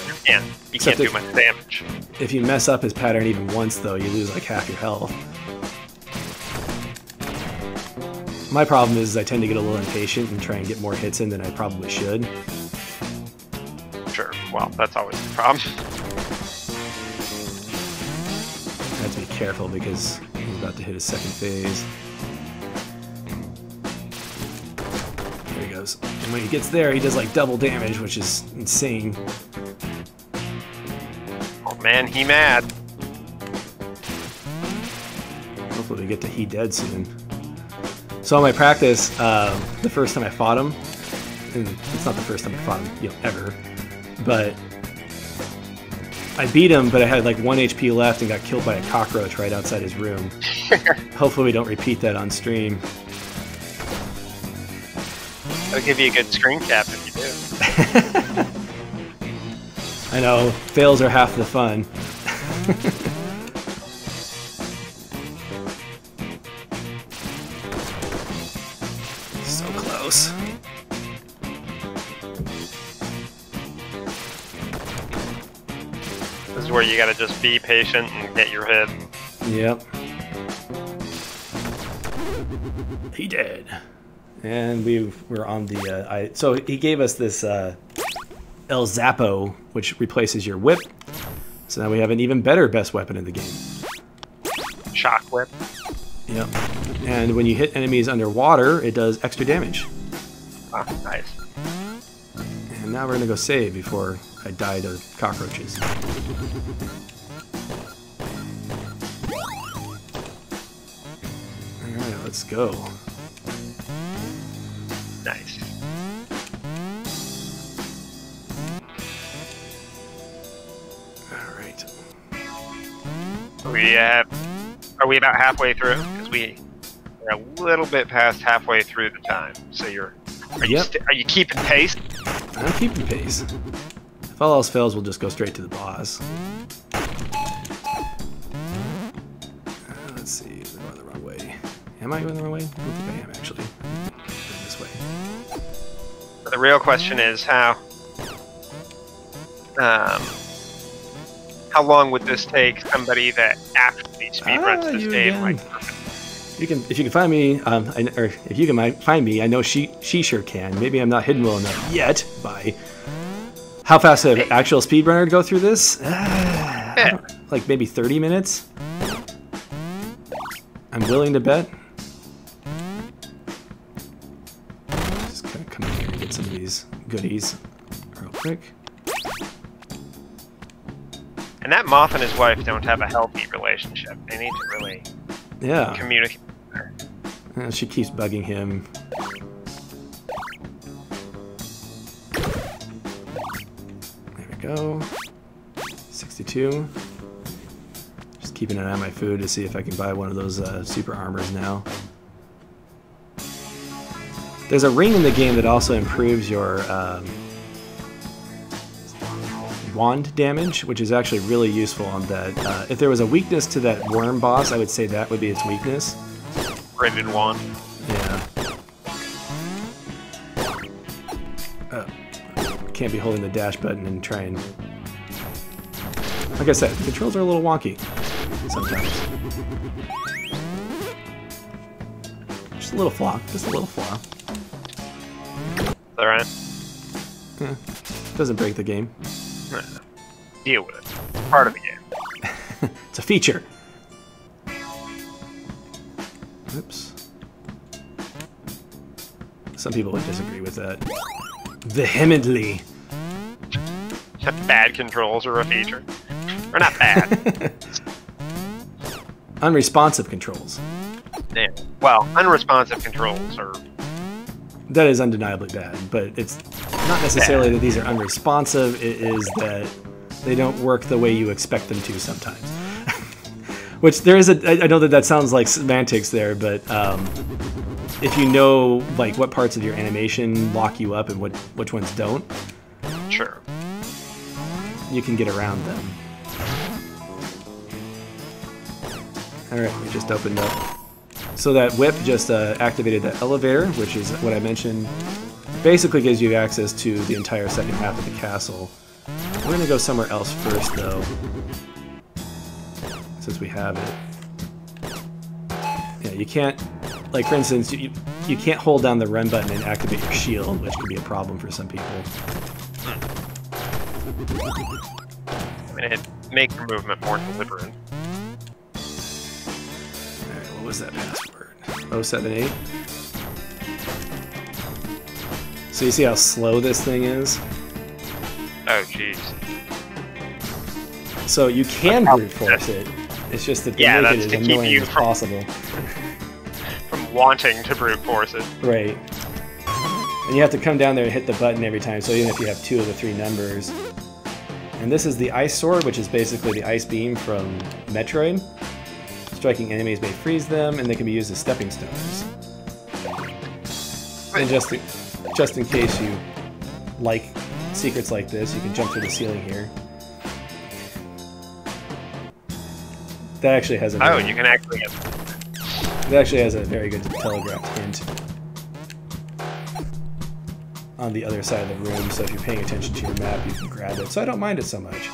you can't do much damage. If you mess up his pattern even once, though, you lose like half your health. My problem is I tend to get a little impatient and try and get more hits in than I probably should. Sure. Well, that's always the problem. I have to be careful because he's about to hit his second phase. There he goes. And when he gets there, he does like double damage, which is insane. Oh man, he mad. Hopefully we get to he dead soon. So in my practice, the first time I fought him, and it's not the first time I fought him, you know, ever, but I beat him, but I had like 1 HP left and got killed by a cockroach right outside his room. Hopefully we don't repeat that on stream. I'll give you a good screen cap if you do. I know, fails are half the fun. So close. This is where you gotta just be patient and get your head. Yep. He did. And we're on the... so he gave us this El Zappo, which replaces your whip. So now we have an even better best weapon in the game. Shock whip. Yep. And when you hit enemies underwater, it does extra damage. Oh, nice. And now we're going to go save before I die to cockroaches. let's go. Nice. All right. Are we about halfway through? Because we're a little bit past halfway through the time. So are you keeping pace? I'm keeping pace. If all else fails, we'll just go straight to the boss. Let's see, I'm going the wrong way. Am I going the wrong way? I don't think I am, actually. I'm going this way. The real question is how long would this take somebody that actually speedruns this game? Like, if you can find me, or if you can find me, I know she sure can. Maybe I'm not hidden well enough yet. By how fast an actual speedrunner to go through this? Like maybe 30 minutes. I'm willing to bet. Just kind of come in here and get some of these goodies real quick. And that Moth and his wife don't have a healthy relationship. They need to really communicate with her. She keeps bugging him. There we go. 62. Just keeping an eye on my food to see if I can buy one of those super armors now. There's a ring in the game that also improves your wand damage, which is actually really useful on that. If there was a weakness to that worm boss, I would say that would be its weakness. Braided wand. Yeah. Can't be holding the dash button and try and... Like I said, the controls are a little wonky sometimes. Just a little flaw. Just a little flaw. Alright. Doesn't break the game. Deal with it. Part of the game. It's a feature. Oops. Some people would disagree with that. Vehemently. Bad controls are a feature. Or not bad. Unresponsive controls. Yeah. Well, unresponsive controls are... That is undeniably bad, but it's not necessarily that these are unresponsive, it is that they don't work the way you expect them to sometimes. Which there is I know that sounds like semantics there, but if you know like what parts of your animation lock you up and which ones don't, sure, you can get around them. Alright, we just opened up. So that whip just activated that elevator, which is what I mentioned. Basically gives you access to the entire second half of the castle. We're going to go somewhere else first, though, since we have it. Yeah, you can't, like for instance, you can't hold down the run button and activate your shield, which could be a problem for some people. I mean, it'd make your movement more deliberate. Alright, what was that password? 078? So you see how slow this thing is? Oh, jeez. So you can brute force it. It's just that they make it as annoying as possible. From wanting to brute force it. Right. And you have to come down there and hit the button every time, so even if you have 2 of the 3 numbers. And this is the Ice Sword, which is basically the Ice Beam from Metroid. Striking enemies may freeze them, and they can be used as stepping stones. And just in case you like secrets like this, you can jump through the ceiling here. That actually has a you can actually get... It actually has a very good telegraphed hint on the other side of the room, so if you're paying attention to your map, you can grab it. So I don't mind it so much.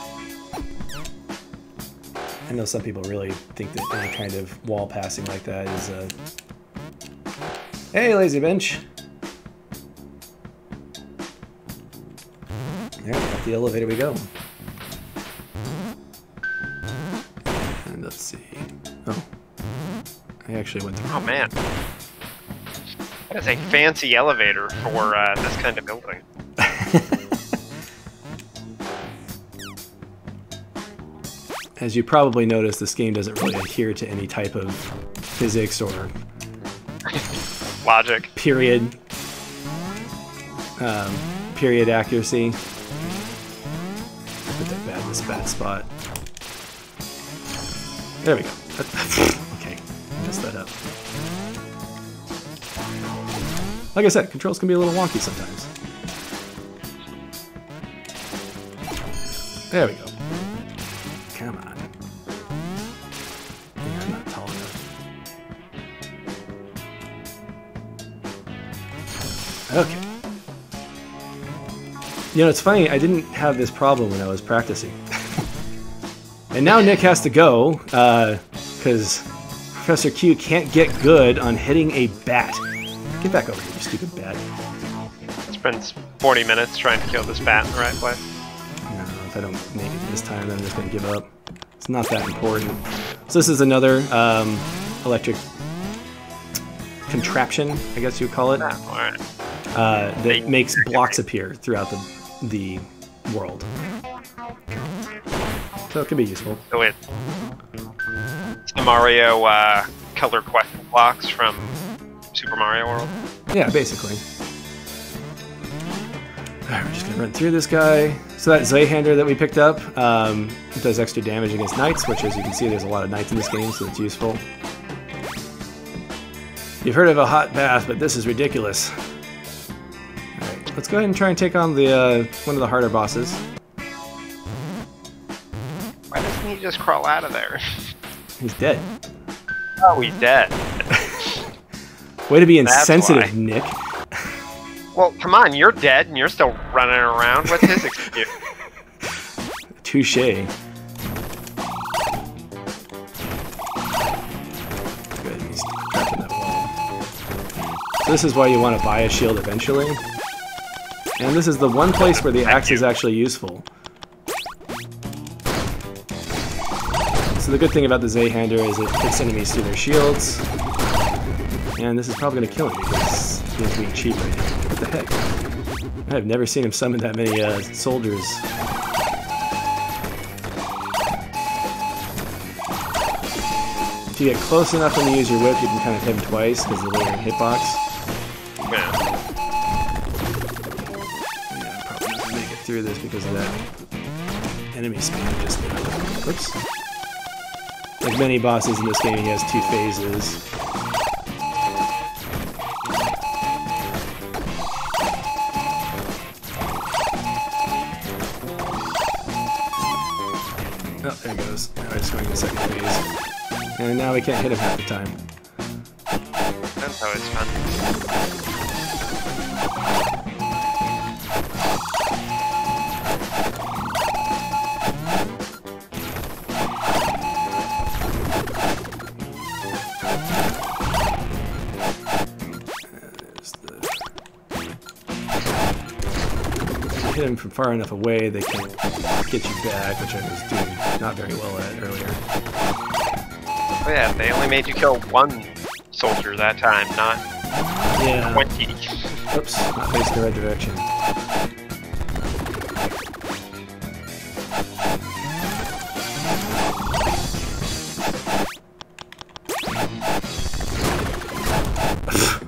I know some people really think that any kind of wall passing like that is a... Hey, Lazy Bench! There, up the elevator we go. And let's see... Oh. I actually went through... Oh, man. That is a fancy elevator for this kind of building. As you probably noticed, this game doesn't really adhere to any type of physics or logic. Period accuracy. Put that bad in this bad spot. There we go. Okay, messed that up. Like I said, controls can be a little wonky sometimes. There we go. Come on. Yeah, I'm not tall enough. Okay. You know, it's funny, I didn't have this problem when I was practicing. And now Nick has to go, because Professor Q can't get good on hitting a bat. Get back over here, you stupid bat. Spends 40 minutes trying to kill this bat in the right place. No, if I don't make it this time, then I'm just going to give up. It's not that important. So this is another electric contraption, I guess you would call it, Alright. that makes blocks appear throughout the world. So it can be useful. So it's the Mario color question blocks from Super Mario World. Yeah, basically. Alright, we're just gonna run through this guy. So that Zweihander that we picked up it does extra damage against knights, which, as you can see, there's a lot of knights in this game, so it's useful. You've heard of a hot bath, but this is ridiculous. Alright, let's go ahead and try and take on the one of the harder bosses. Why doesn't he just crawl out of there? He's dead. Oh, he's dead. Way to be That's insensitive, why. Nick. Well, come on, you're dead and you're still running around. What's his excuse? Touche. Good. He's trapped in that wall. So this is why you want to buy a shield eventually. And this is the one place where the axe is actually useful. So the good thing about the Zweihander is it hits enemies through their shields. And this is probably going to kill him because he's being cheap right now. What the heck? I've never seen him summon that many soldiers. If you get close enough when you use your whip, you can kind of hit him twice because of the lingering hitbox. Yeah. Yeah, I'm probably not going to make it through this because of that enemy spam just there. Oops. Like many bosses in this game, he has two phases. Oh, there it goes. Now we're just going to the second phase. And now we can't hit him half the time. That's always fun. Hit him from far enough away, they can get you back, which I was doing not very well at earlier. Oh yeah, they only made you kill one soldier that time, not 20. Oops, not facing the right direction.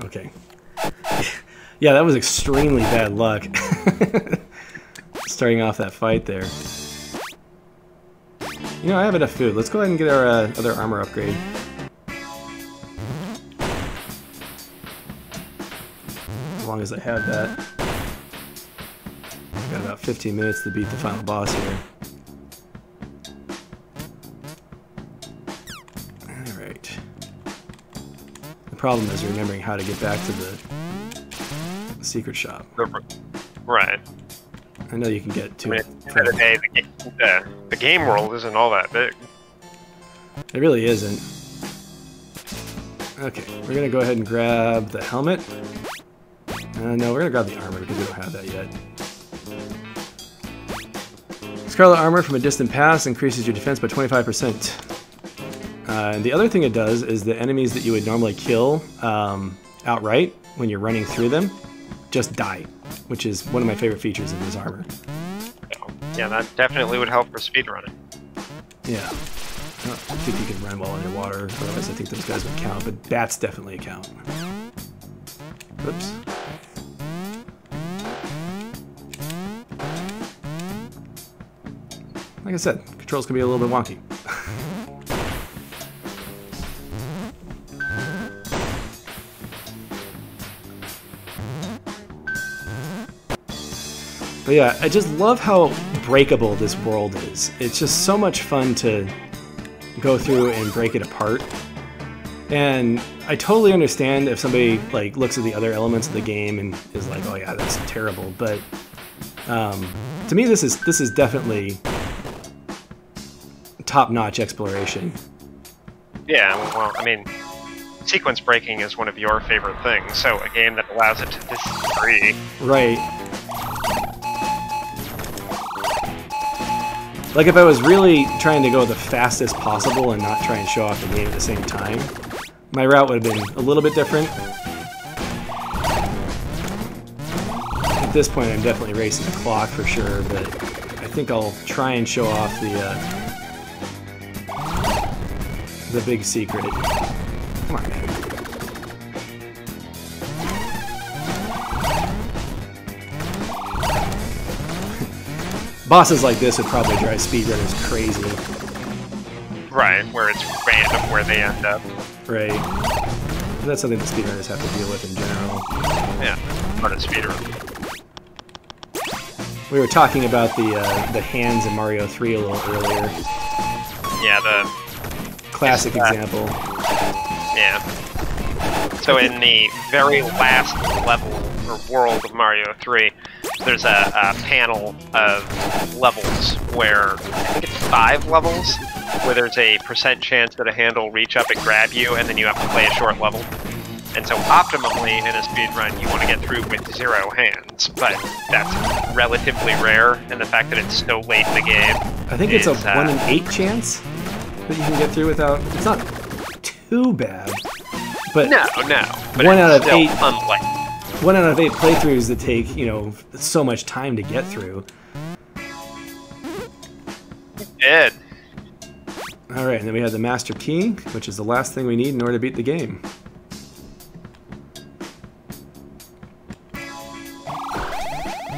Okay. Yeah, that was extremely bad luck. Starting off that fight there. You know, I have enough food. Let's go ahead and get our other armor upgrade. As long as I have that. Got about 15 minutes to beat the final boss here. Alright. The problem is remembering how to get back to the secret shop. Right. I know you can get to it. The game world isn't all that big. It really isn't. Okay, we're gonna go ahead and grab the helmet. No, we're gonna grab the armor because we don't have that yet. Scarlet armor from a distant pass increases your defense by 25%. And the other thing it does is the enemies that you would normally kill outright when you're running through them just die, which is one of my favorite features of this armor. Yeah, that definitely would help for speedrunning. Yeah. I don't think you can run well underwater, otherwise I think those guys would count, but bats definitely count. Oops. Like I said, controls can be a little bit wonky. But yeah, I just love how breakable this world is. It's just so much fun to go through and break it apart. And I totally understand if somebody like looks at the other elements of the game and is like, "Oh yeah, that's terrible." But to me, this is definitely top-notch exploration. Yeah, well, I mean, sequence breaking is one of your favorite things, so a game that allows it to this degree. Right. Like if I was really trying to go the fastest possible and not try and show off the game at the same time, my route would have been a little bit different. At this point, I'm definitely racing the clock for sure, but I think I'll try and show off the big secret. Come on, man. Bosses like this would probably drive speedrunners crazy. Right, where it's random where they end up. Right. That's something that speedrunners have to deal with in general. Yeah, part of speedrun. We were talking about the hands in Mario 3 a little earlier. Yeah, the classic example. Yeah. So in the very last level or world of Mario 3, there's a panel of levels where, I think it's 5 levels, where there's a % chance that a hand will reach up and grab you, and then you have to play a short level. And so optimally, in a speedrun, you want to get through with 0 hands, but that's relatively rare, and the fact that it's so late in the game I think it's a 1 in 8 chance that you can get through without... It's not too bad, but... No, but 1 out of still 8... unlikely. 1 out of 8 playthroughs that take, you know, so much time to get through. Did. Alright, and then we have the Master Key, which is the last thing we need in order to beat the game.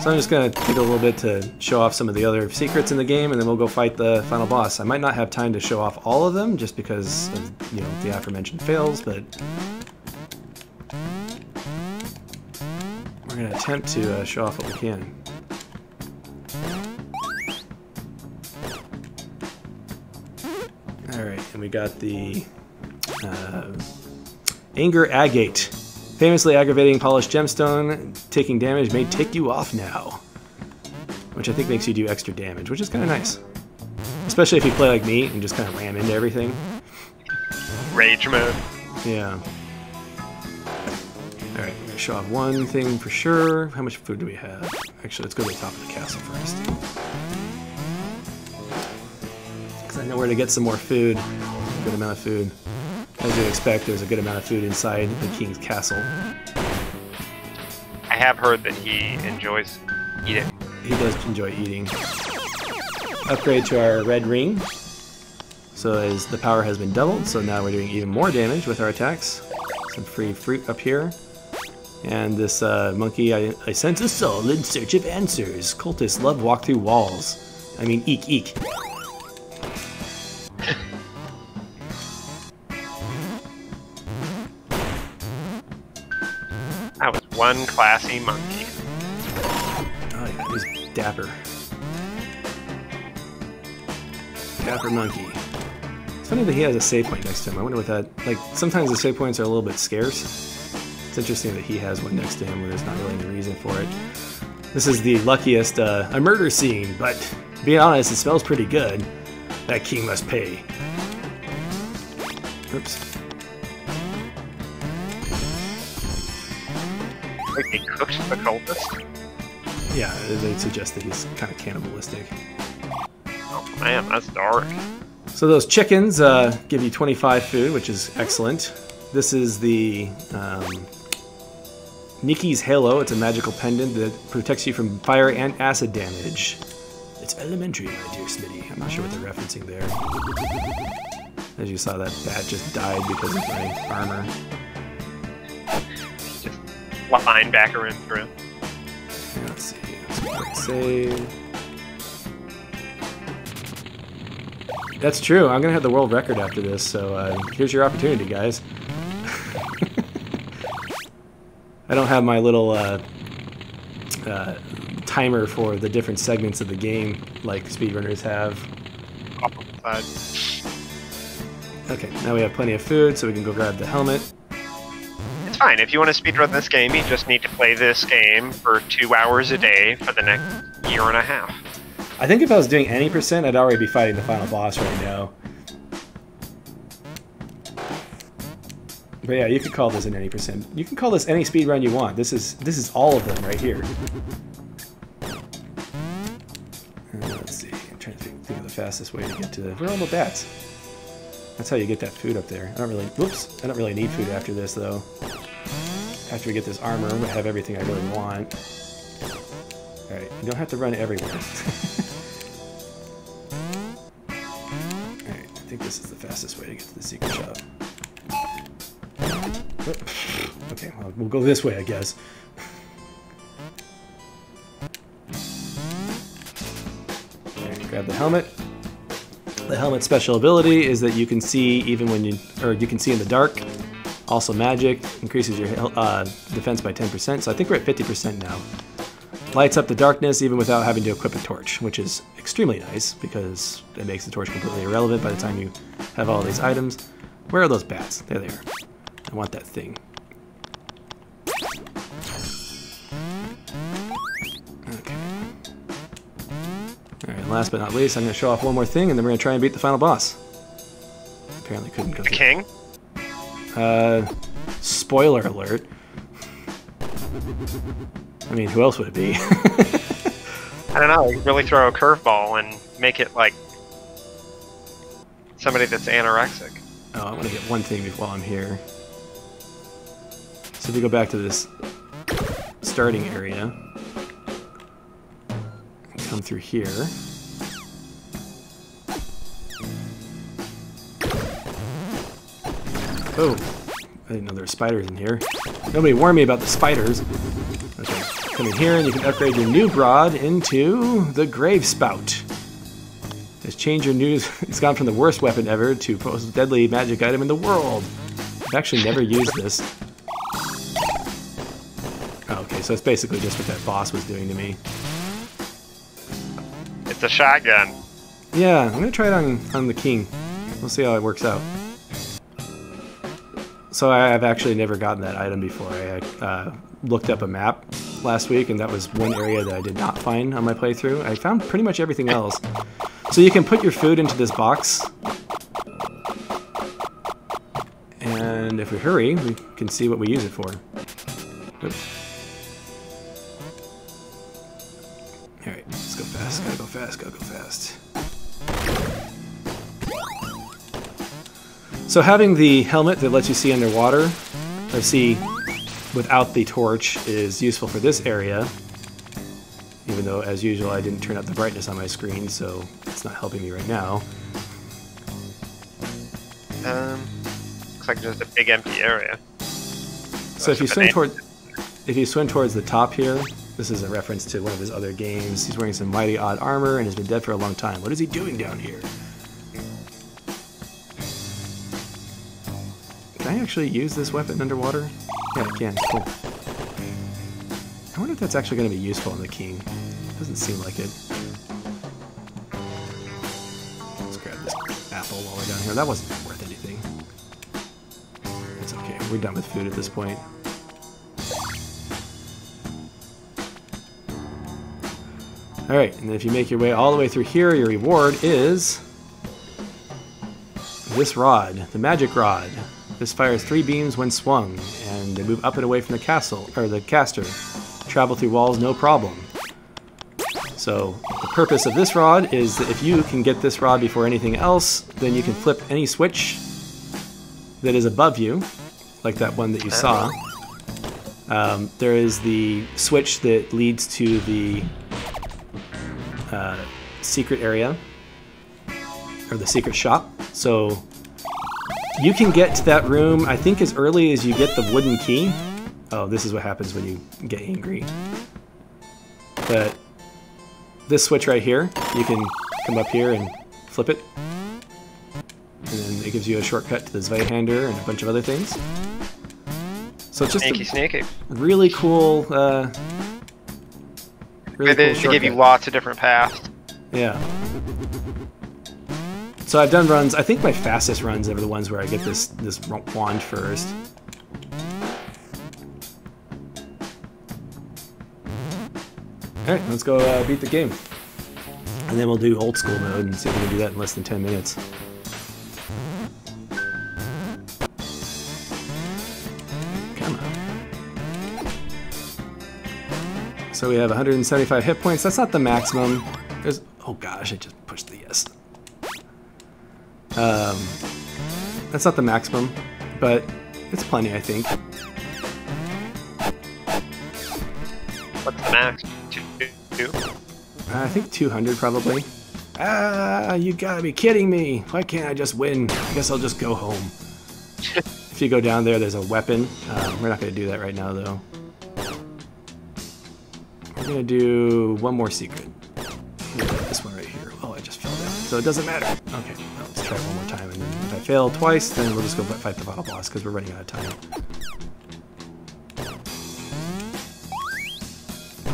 So I'm just going to take a little bit to show off some of the other secrets in the game, and then we'll go fight the final boss. I might not have time to show off all of them, just because of, you know, the aforementioned fails, but... we're going to attempt to show off what we can. Alright, and we got the Anger Agate. Famously aggravating polished gemstone, taking damage may take you off now. Which I think makes you do extra damage, which is kind of nice. Especially if you play like me and just kind of ram into everything. Rage mode. Yeah. Alright, we're going to show off one thing for sure. How much food do we have? Actually, let's go to the top of the castle first. Because I know where to get some more food. Good amount of food. As you'd expect, there's a good amount of food inside the king's castle. I have heard that he enjoys eating. He does enjoy eating. Upgrade to our red ring. So as the power has been doubled, so now we're doing even more damage with our attacks. Some free fruit up here. And this monkey, I sense a soul in search of answers. Cultists love walk through walls. I mean, eek eek. That was one classy monkey. Oh yeah, he's dapper. Dapper monkey. It's funny that he has a save point next to him. I wonder what that... Like, sometimes the save points are a little bit scarce. It's interesting that he has one next to him where there's not really any reason for it. This is the luckiest, a murder scene, but to be honest, it smells pretty good. That king must pay. Oops. Like he cooked the cultist? Yeah, they suggest that he's kind of cannibalistic. Oh man, that's dark. So those chickens give you 25 food, which is excellent. This is the Nikki's Halo. It's a magical pendant that protects you from fire and acid damage. It's elementary, my dear Smitty. I'm not sure what they're referencing there. As you saw, that bat just died because of my armor. linebacker in through. Let's see. Let's save. That's true. I'm gonna have the world record after this, so here's your opportunity, guys. I don't have my little timer for the different segments of the game like speedrunners have. Okay, now we have plenty of food, so we can go grab the helmet. It's fine. If you want to speedrun this game, you just need to play this game for 2 hours a day for the next year and a half. I think if I was doing any percent, I'd already be fighting the final boss right now. But yeah, you could call this an any percent. You can call this any speedrun you want. This is all of them right here. Let's see. I'm trying to think of the fastest way to get to the... Where are all the bats? That's how you get that food up there. I don't really need food after this though. After we get this armor, I'm gonna have everything I really want. Alright, you don't have to run everywhere. Alright, I think this is the fastest way to get to the secret shop. Okay, well, we'll go this way, I guess. Alright, grab the helmet. The helmet's special ability is that you can see even when you can see in the dark. Also magic, increases your defense by 10%, so I think we're at 50% now. Lights up the darkness even without having to equip a torch, which is extremely nice because it makes the torch completely irrelevant by the time you have all these items. Where are those bats? There they are. I want that thing. Okay. Alright, last but not least, I'm going to show off one more thing and then we're going to try and beat the final boss. Apparently couldn't go through. The king? Spoiler alert. I mean, who else would it be? I don't know, you could really throw a curveball and make it like somebody that's anorexic. Oh, I want to get one thing while I'm here. So if we go back to this starting area, come through here. Oh, I didn't know there were spiders in here. Nobody warned me about the spiders. Okay, come in here and you can upgrade your new rod into the Grave Spout. It's changed your news. It's gone from the worst weapon ever to most deadly magic item in the world. I've actually never used this. Okay, so it's basically just what that boss was doing to me. It's a shotgun. Yeah, I'm gonna try it on the king. We'll see how it works out. So I've actually never gotten that item before. I looked up a map last week, and that was one area that I did not find on my playthrough. I found pretty much everything else. So you can put your food into this box. And if we hurry, we can see what we use it for. Oops. Alright, let's go fast, gotta go fast, gotta go fast. So having the helmet that lets you see underwater, or see without the torch, is useful for this area. Even though, as usual, I didn't turn up the brightness on my screen, so it's not helping me right now. Looks like just a big empty area. So if you swim towards the top here, this is a reference to one of his other games. He's wearing some mighty odd armor and has been dead for a long time. What is he doing down here? Can I actually use this weapon underwater? Yeah, I can. Cool. I wonder if that's actually going to be useful on the king. Doesn't seem like it. Let's grab this apple while we're down here. That wasn't worth anything. It's okay. We're done with food at this point. Alright, and if you make your way all the way through here, your reward is this rod, the magic rod. This fires 3 beams when swung, and they move up and away from the castle, or the caster. Travel through walls, no problem. So, the purpose of this rod is that if you can get this rod before anything else, then you can flip any switch that is above you, like that one that you saw. There is the switch that leads to the secret area, or the secret shop. So, you can get to that room, I think, as early as you get the wooden key. Oh, this is what happens when you get angry. But this switch right here, you can come up here and flip it. And then it gives you a shortcut to the Zweihander and a bunch of other things. So it's just sneaky. Really cool, They give you lots of different paths. Yeah. So I've done runs, I think my fastest runs are the ones where I get this wand first. Alright, let's go beat the game. And then we'll do old school mode and see if we can do that in less than 10 minutes. Come on. So we have 175 hit points. That's not the maximum. There's, oh gosh, I just pushed the yes. That's not the maximum, but it's plenty, I think. What's the max? 2? I think 200 probably. Ah, you gotta be kidding me. Why can't I just win? I guess I'll just go home. If you go down there, there's a weapon. We're not gonna do that right now, though. We're gonna do one more secret. This one right here. Oh, I just fell down. So it doesn't matter. Okay, well, let's try it one more time. And then if I fail twice, then we'll just go fight the final boss because we're running out of time.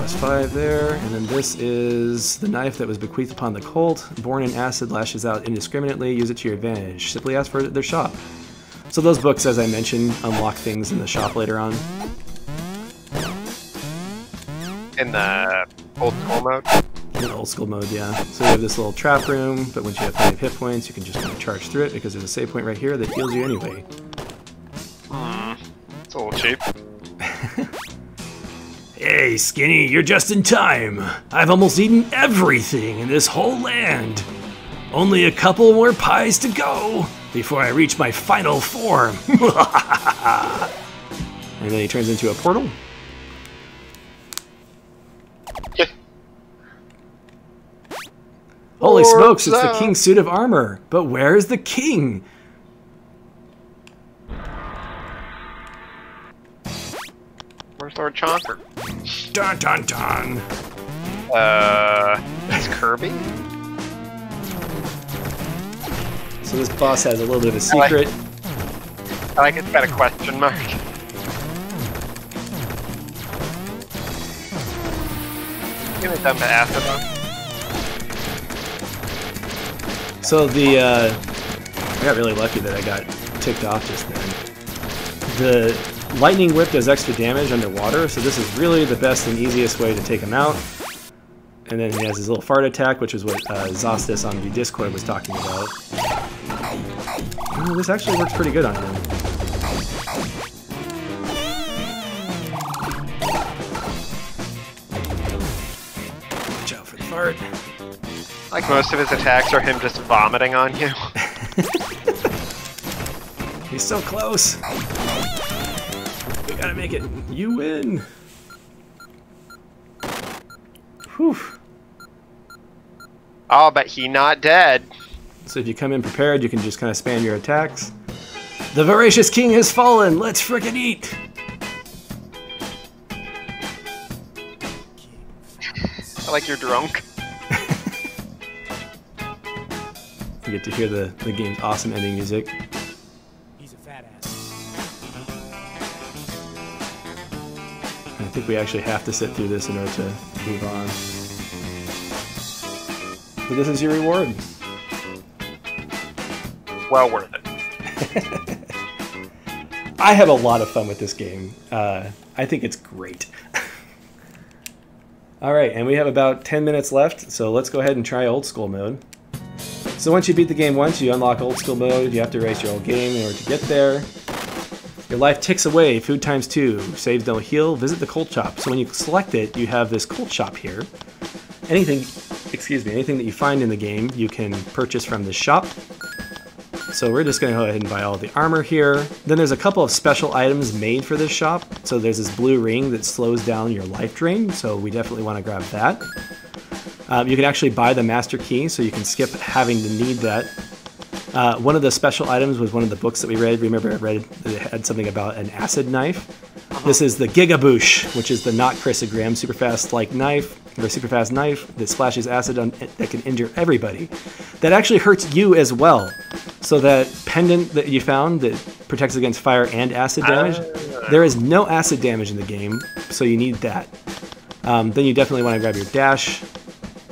+5 there, and then this is the knife that was bequeathed upon the cult. Born in acid, lashes out indiscriminately. Use it to your advantage. Simply ask for their shop. So those books, as I mentioned, unlock things in the shop later on. In the old school mode? In old school mode, yeah. So you have this little trap room, but once you have plenty of hit points, you can just kind of charge through it because there's a save point right here that heals you anyway. It's a little cheap. Hey, Skinny, you're just in time. I've almost eaten everything in this whole land. Only a couple more pies to go before I reach my final form. And then he turns into a portal. Holy smokes, it's the king's suit of armor. But where is the king? Where's Lord Chonker? Dun dun dun. That's Kirby? So this boss has a little bit of a secret. I like it's got a question mark. Give me time to acid on. So the, I got really lucky that I got ticked off just then. The lightning whip does extra damage underwater, so this is really the best and easiest way to take him out. And then he has his little fart attack, which is what Zostis on the Discord was talking about. Oh, this actually works pretty good on him. Watch out for the fart. Like most of his attacks are him just vomiting on you. He's so close. We gotta make it. You win. Whew. Oh, but he not dead. So if you come in prepared, you can just kind of spam your attacks. The voracious king has fallen. Let's frickin' eat. I like you're drunk. You get to hear the game's awesome ending music. He's a fat ass. I think we actually have to sit through this in order to move on. But this is your reward. Well worth it. I have a lot of fun with this game. I think it's great. Alright, and we have about 10 minutes left, so let's go ahead and try old school mode. So once you beat the game once, you unlock old school mode. You have to erase your old game in order to get there. Your life ticks away, food times 2, saves don't heal, visit the cult shop. So when you select it, you have this cult shop here. Anything that you find in the game, you can purchase from this shop. So we're just going to go ahead and buy all the armor here. Then there's a couple of special items made for this shop. So there's this blue ring that slows down your life drain, so we definitely want to grab that. You can actually buy the master key, so you can skip having to need that. One of the special items was one of the books that we read. Remember I read that it had something about an acid knife. This is the Gigaboosh, which is the not Chrysogram super fast knife that splashes acid on that can injure everybody. That actually hurts you as well. So that pendant that you found that protects against fire and acid damage, there is no acid damage in the game, so you need that. Then you definitely want to grab your dash,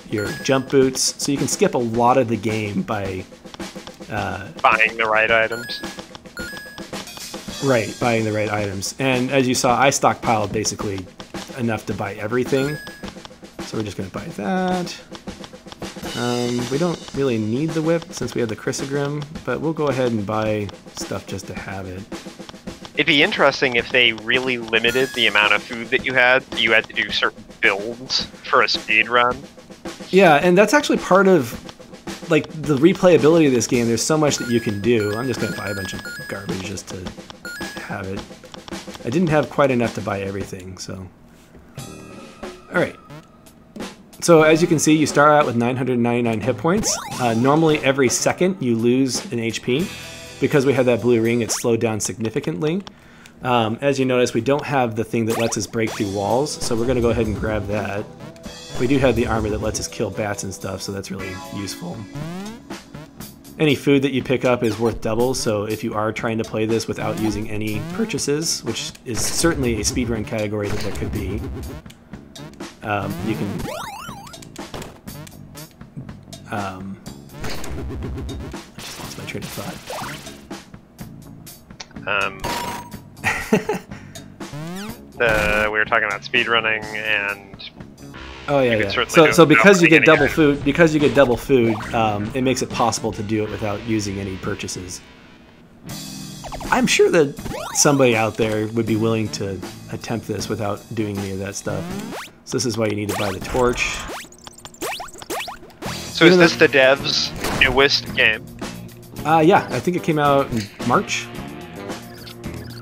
your jump boots, so you can skip a lot of the game by buying the right items. Right, buying the right items. And as you saw, I stockpiled basically enough to buy everything. So we're just going to buy that. We don't really need the whip since we have the Chrysogrim, but we'll go ahead and buy stuff just to have it. It'd be interesting if they really limited the amount of food that you had. You had to do certain builds for a speed run. Yeah, and that's actually part of like the replayability of this game. There's so much that you can do. I'm just going to buy a bunch of garbage just to have it. I didn't have quite enough to buy everything, so. All right. So as you can see, you start out with 999 hit points. Normally every second you lose an HP. Because we have that blue ring, it's slowed down significantly. As you notice, we don't have the thing that lets us break through walls, so we're going to go ahead and grab that. We do have the armor that lets us kill bats and stuff, so that's really useful. Any food that you pick up is worth double, so if you are trying to play this without using any purchases, which is certainly a speedrun category that there could be, you can... I just lost my train of thought. We were talking about speedrunning and... Oh yeah. So because you get double food, it makes it possible to do it without using any purchases. I'm sure that somebody out there would be willing to attempt this without doing any of that stuff. So this is why you need to buy the torch. So is this the devs' newest game? Yeah, I think it came out in March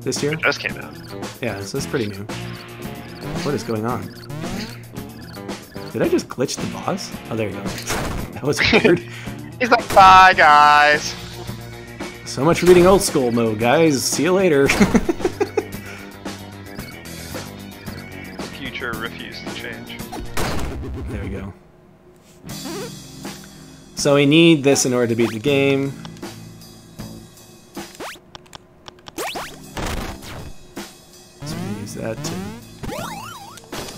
this year. It just came out. Yeah, so it's pretty new. What is going on? Did I just glitch the boss? Oh, there you go. That was weird. He's like, bye, guys. So much for beating old school mode, guys. See you later. The future refused to change. There we go. So we need this in order to beat the game. So we use that to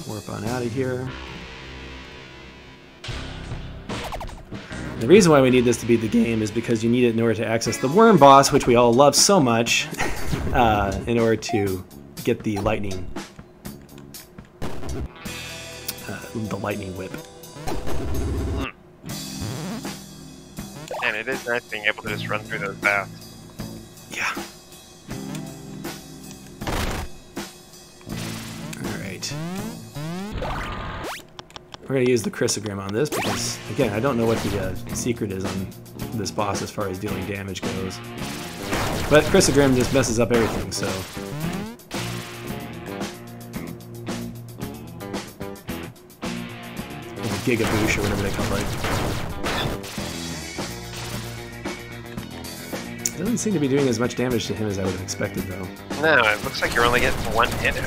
warp on out of here. The reason why we need this to beat the game is because you need it in order to access the worm boss, which we all love so much, in order to get the lightning whip. And it is nice being able to just run through those baths. Yeah. Alright. We're going to use the Chrysogrim on this because, again, I don't know what the secret is on this boss as far as dealing damage goes. But Chrysogrim just messes up everything, so... Or the Gigaboosh or whatever they call it. It doesn't seem to be doing as much damage to him as I would have expected, though. No, it looks like you're only getting one hit in.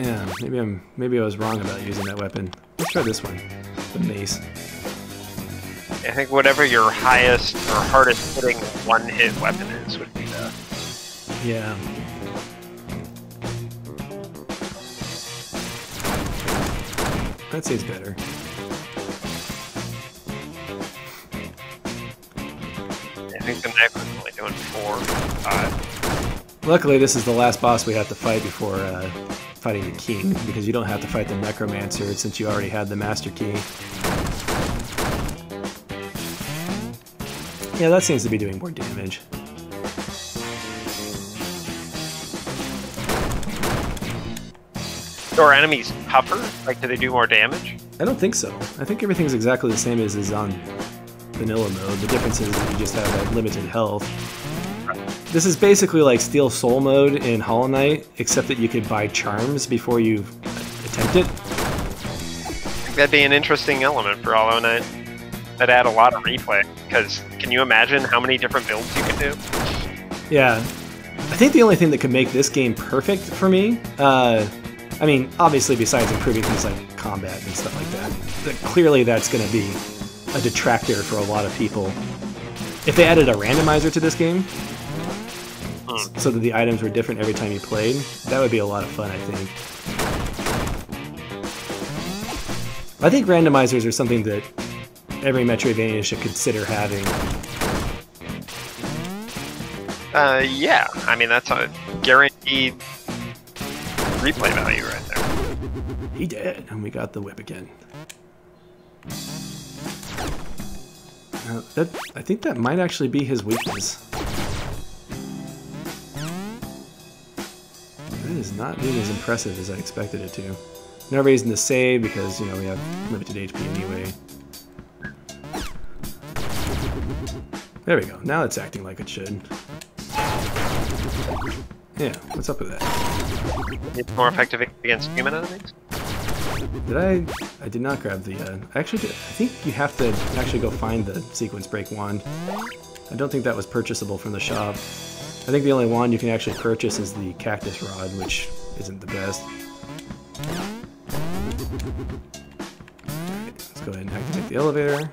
Yeah, maybe I was wrong about using that weapon. Let's try this one, the mace. I think whatever your highest or hardest hitting one-hit weapon is would be the... Yeah. That seems better. I think the knife was only doing 4 or 5. Luckily, this is the last boss we have to fight before fighting the king, because you don't have to fight the necromancer since you already had the master key. Yeah, that seems to be doing more damage. So are enemies tougher? Like, do they do more damage? I don't think so. I think everything's exactly the same as is on vanilla mode. The difference is that you just have that limited health. This is basically like Steel Soul mode in Hollow Knight, except that you could buy charms before you attempt it. I think that'd be an interesting element for Hollow Knight. That'd add a lot of replay, because can you imagine how many different builds you could do? Yeah. I think the only thing that could make this game perfect for me, I mean, obviously besides improving things like combat and stuff like that, clearly that's going to be a detractor for a lot of people. If they added a randomizer to this game, so that the items were different every time you played, that would be a lot of fun, I think. I think randomizers are something that every Metroidvania should consider having. Yeah, I mean, that's a guaranteed replay value right there. He did, and we got the whip again. I think that might actually be his weakness. That is not being as impressive as I expected it to. No reason to save because, you know, we have limited HP anyway. There we go. Now it's acting like it should. Yeah, what's up with that? It's more effective against human enemies? Did I did not grab the, actually, I think you have to actually go find the sequence break wand. I don't think that was purchasable from the shop. I think the only wand you can actually purchase is the cactus rod, which isn't the best. Alright, let's go ahead and activate the elevator.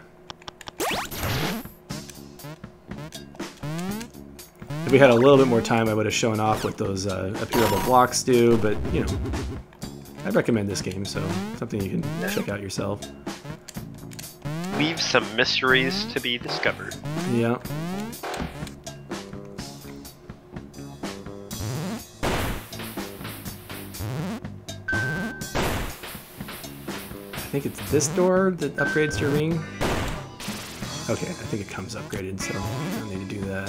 If we had a little bit more time, I would have shown off what those appearable blocks do, but, you know, I recommend this game, so something you can check out yourself. Leave some mysteries to be discovered. Yeah. I think it's this door that upgrades your ring. Okay, I think it comes upgraded, so I don't need to do that.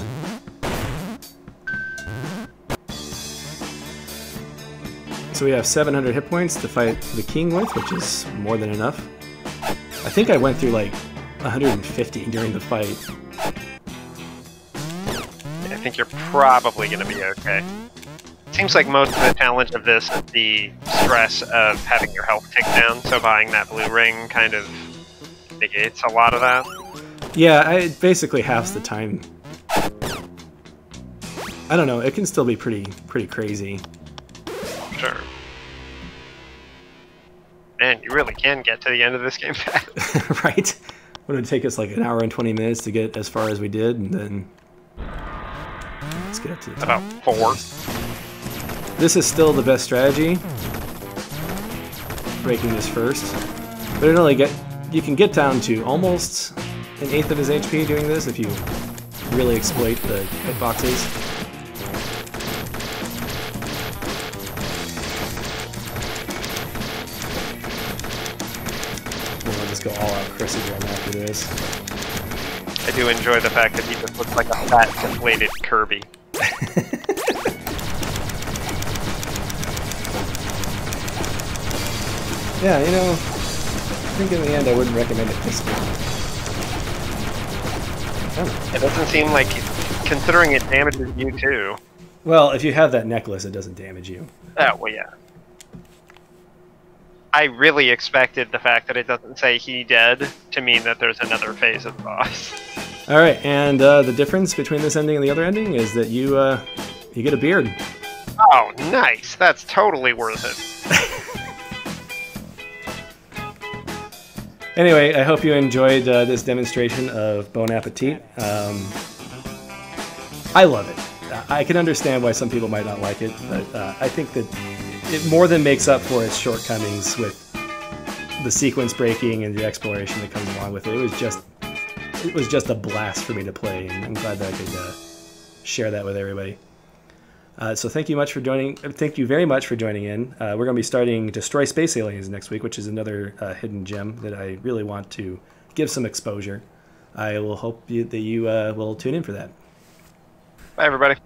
So we have 700 hit points to fight the king with, which is more than enough. I think I went through like 150 during the fight. I think you're probably going to be okay. Seems like most of the challenge of this is the stress of having your health tick down, so buying that blue ring kind of negates a lot of that. Yeah, it basically halves the time. I don't know, it can still be pretty crazy. Sure. Man, you really can get to the end of this game fast. Right? Would it take us like an hour and 20 minutes to get as far as we did, and then let's get up to the top. About 4. This is still the best strategy, breaking this first. But you can get down to almost an eighth of his HP doing this if you really exploit the hitboxes. We'll just go all out Chris again after this. I do enjoy the fact that he just looks like a fat, deflated Kirby. Yeah, you know, I think in the end I wouldn't recommend it this game. It doesn't seem like, considering it damages you too. Well, if you have that necklace, it doesn't damage you. Oh, well, yeah. I really expected the fact that it doesn't say he dead to mean that there's another phase of the boss. Alright, and the difference between this ending and the other ending is that you get a beard. Oh, nice. That's totally worth it. Anyway, I hope you enjoyed this demonstration of Bon Appetit. I love it. I can understand why some people might not like it, but I think that it more than makes up for its shortcomings with the sequence breaking and the exploration that comes along with it. It was just a blast for me to play, and I'm glad that I could share that with everybody. So thank you very much for joining in. We're going to be starting Destroy Space Aliens next week, which is another hidden gem that I really want to give some exposure. I will hope that you will tune in for that. Bye, everybody.